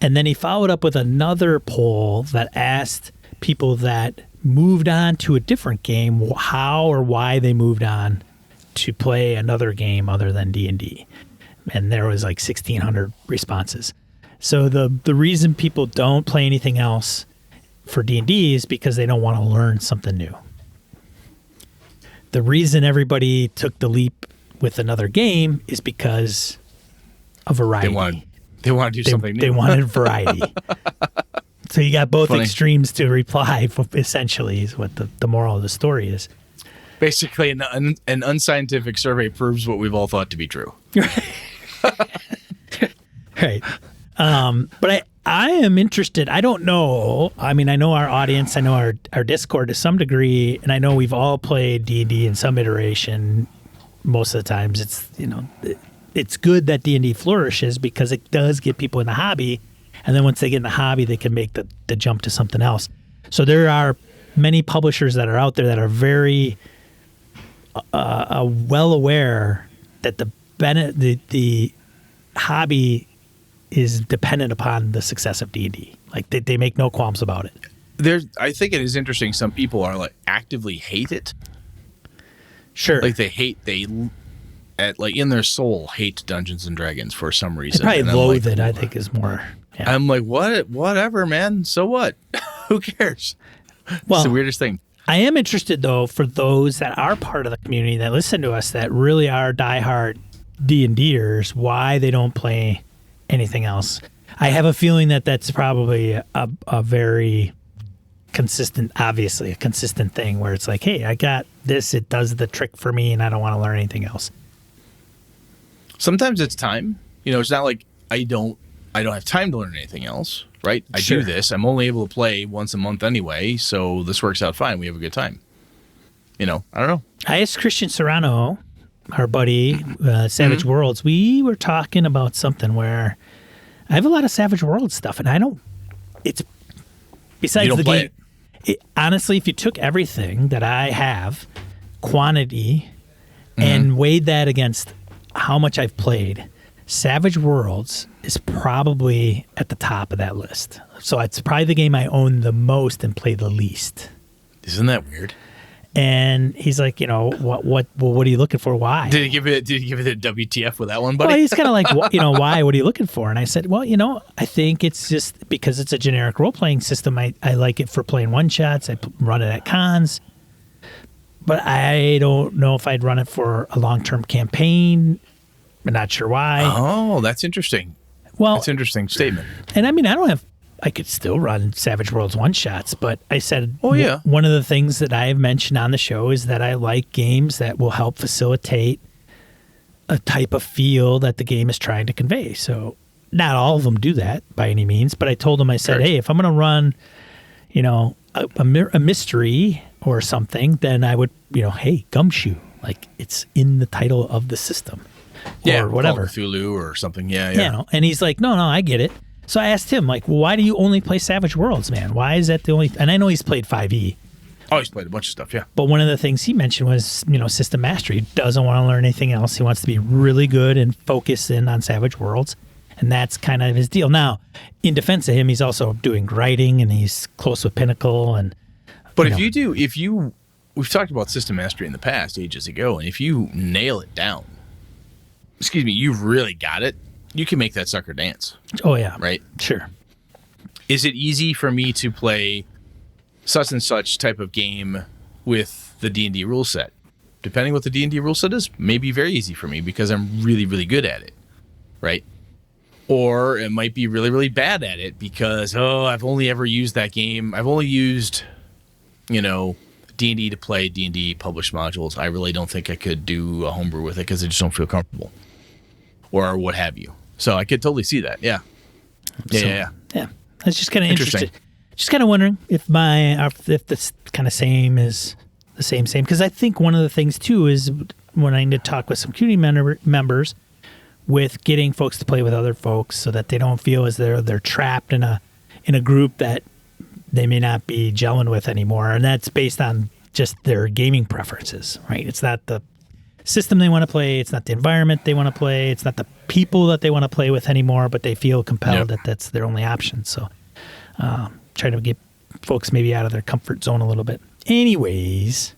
And then he followed up with another poll that asked people that moved on to a different game how or why they moved on to play another game other than D&D. And there was like 1,600 responses. So the reason people don't play anything else for D&D is because they don't want to learn something new. The reason everybody took the leap with another game is because of variety. They want to do something new. They wanted variety. So you got both extremes to reply, essentially, is what the moral of the story is. Basically, an unscientific survey proves what we've all thought to be true. Right. But I am interested. I don't know. I mean, I know our audience. I know our Discord to some degree, and I know we've all played D&D in some iteration. Most of the times, it's good that D&D flourishes because it does get people in the hobby, and then once they get in the hobby, they can make the jump to something else. So there are many publishers that are out there that are very well aware that the hobby is dependent upon the success of D&D. Like they make no qualms about it. I think it is interesting. Some people are like actively hate it. Sure. Like like in their soul hate Dungeons and Dragons for some reason. They probably loathe it, I think is more. Yeah. I'm like, whatever, man. So what? Who cares? Well, it's the weirdest thing. I am interested, though, for those that are part of the community that listen to us that really are diehard D&Ders, why they don't play anything else. I have a feeling that that's probably a very consistent, obviously, a consistent thing where it's like, hey, I got this. It does the trick for me, and I don't want to learn anything else. Sometimes it's time. It's not like I don't have time to learn anything else, right? I do this. I'm only able to play once a month anyway, so this works out fine. We have a good time. I don't know. I asked Christian Serrano, our buddy, Savage Worlds, we were talking about something where I have a lot of Savage Worlds stuff, and it's besides the game. Honestly, if you took everything that I have, quantity, and weighed that against how much I've played, Savage Worlds is probably at the top of that list. So it's probably the game I own the most and play the least. Isn't that weird? And he's like, what are you looking for? Why? Did he give it a WTF with that one, buddy? Well, he's kind of like, why? What are you looking for? And I said, well, I think it's just because it's a generic role-playing system. I like it for playing one-shots. I run it at cons. But I don't know if I'd run it for a long-term campaign. I'm not sure why. Oh, that's interesting. Well, that's an interesting statement. And I mean, I could still run Savage Worlds one-shots, but I said, yeah. One of the things that I have mentioned on the show is that I like games that will help facilitate a type of feel that the game is trying to convey. So not all of them do that by any means, but I told him, I said, hey, if I'm going to run, a mystery or something, then I would, hey, Gumshoe, like it's in the title of the system. Yeah, or whatever. Cthulhu or something. Yeah. And he's like, no, I get it. So I asked him, like, well, why do you only play Savage Worlds, man? Why is that the only... And I know he's played 5e. Oh, he's played a bunch of stuff, yeah. But one of the things he mentioned was, system mastery. He doesn't want to learn anything else. He wants to be really good and focus in on Savage Worlds. And that's kind of his deal. Now, in defense of him, he's also doing writing, and he's close with Pinnacle. But we've talked about system mastery in the past, ages ago, and if you nail it down, you've really got it, you can make that sucker dance. Oh, yeah. Right? Sure. Is it easy for me to play such and such type of game with the D&D rule set? Depending what the D&D rule set is, maybe very easy for me because I'm really, really good at it. Right? Or it might be really, really bad at it because, I've only ever used that game. I've only used, D&D to play D&D published modules. I really don't think I could do a homebrew with it because I just don't feel comfortable. or what have you. So I could totally see that. Yeah. Yeah. Yeah. That's just kind of Interesting. interesting. Just kind of wondering if this kind of same is the same. Because I think one of the things too is when I need to talk with some community members with getting folks to play with other folks so that they don't feel as though they're trapped in a group that they may not be gelling with anymore. And that's based on just their gaming preferences, right? It's not the system they want to play. It's not the environment they want to play. It's not the people that they want to play with anymore, but they feel compelled that that's their only option. So trying to get folks maybe out of their comfort zone a little bit. Anyways,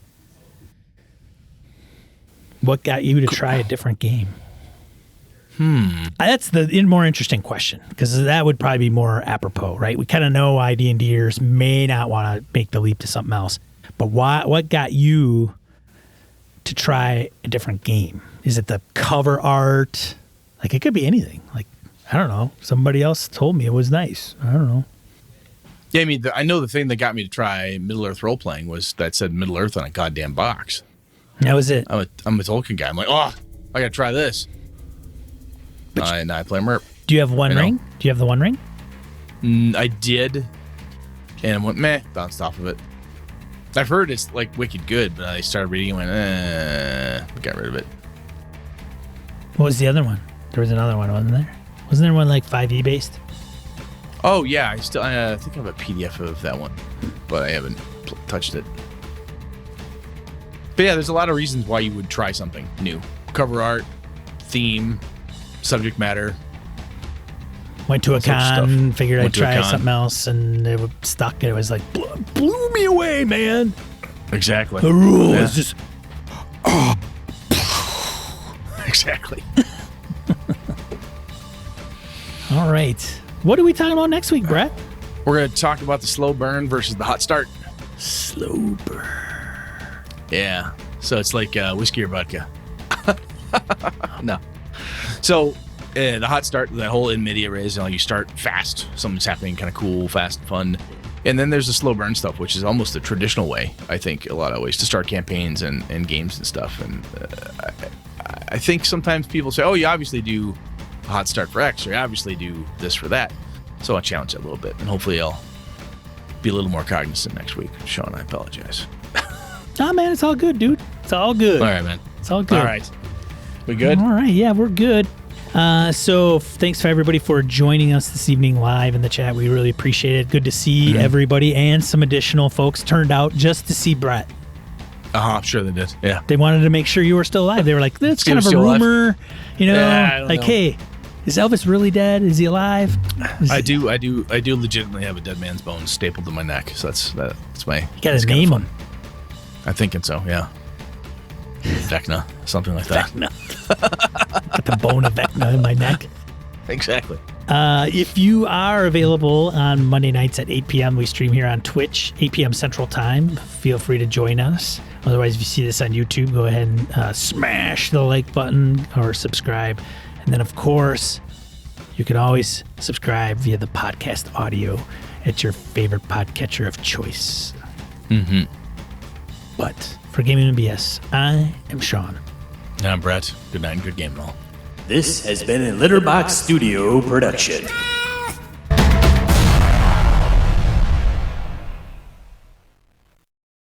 what got you to try a different game? That's the more interesting question, because that would probably be more apropos, right? We kind of know ID&Ders may not want to make the leap to something else, but what got you to try a different game? Is it the cover art? Like, it could be anything. Like, I don't know. Somebody else told me it was nice. I don't know. Yeah, I mean, I know the thing that got me to try Middle-earth role-playing was that said Middle-earth on a goddamn box. That was it. I'm a Tolkien guy. I'm like, oh, I got to try this. And I play MERP. Do you have One Ring? Do you have the One Ring? I did. And I went, meh, bounced off of it. I've heard it's like wicked good, but I started reading and went, got rid of it. What was the other one? There was another one, wasn't there? Wasn't there one like 5e based? Oh, yeah. I think I have a PDF of that one, but I haven't touched it. But yeah, there's a lot of reasons why you would try something new. Cover art, theme, subject matter. Went to a con, figured I'd try something else, and it was stuck. And it was like, blew me away, man. Exactly. The rule is just... Exactly. All right. What are we talking about next week, Brett? We're going to talk about the slow burn versus the hot start. Slow burn. Yeah. So it's like whiskey or vodka. No. So the hot start, that whole in media res, you start fast. Something's happening kind of cool, fast, fun. And then there's the slow burn stuff, which is almost the traditional way, I think, a lot of ways to start campaigns and games and stuff. And I think sometimes people say, oh, you obviously do a hot start for X, or you obviously do this for that. So I'll challenge that a little bit, and hopefully I'll be a little more cognizant next week. Sean, I apologize. Nah, man, it's all good, dude. It's all good. All right, man. It's all good. All right. We good? All right. Yeah, we're good. So thanks for everybody for joining us this evening live in the chat. We really appreciate it. Good to see everybody, and some additional folks turned out just to see Brett. I'm sure they did. Yeah. They wanted to make sure you were still alive. They were like, that's kind of a rumor, like, hey, is Elvis really dead? Is he alive? I do legitimately have a dead man's bones stapled to my neck. So that's my. You got his name on. I'm thinking so. Yeah. Vecna, something like that. Got the bone of Vecna in my neck. Exactly. If you are available on Monday nights at 8 p.m., we stream here on Twitch, 8 p.m. Central Time. Feel free to join us. Otherwise, if you see this on YouTube, go ahead and smash the like button or subscribe. And then, of course, you can always subscribe via the podcast audio at your favorite podcatcher of choice. Mm-hmm. But for Gaming and BS, I am Sean. And I'm Brett. Good night and good game and all. This has been a Litterbox Studio production.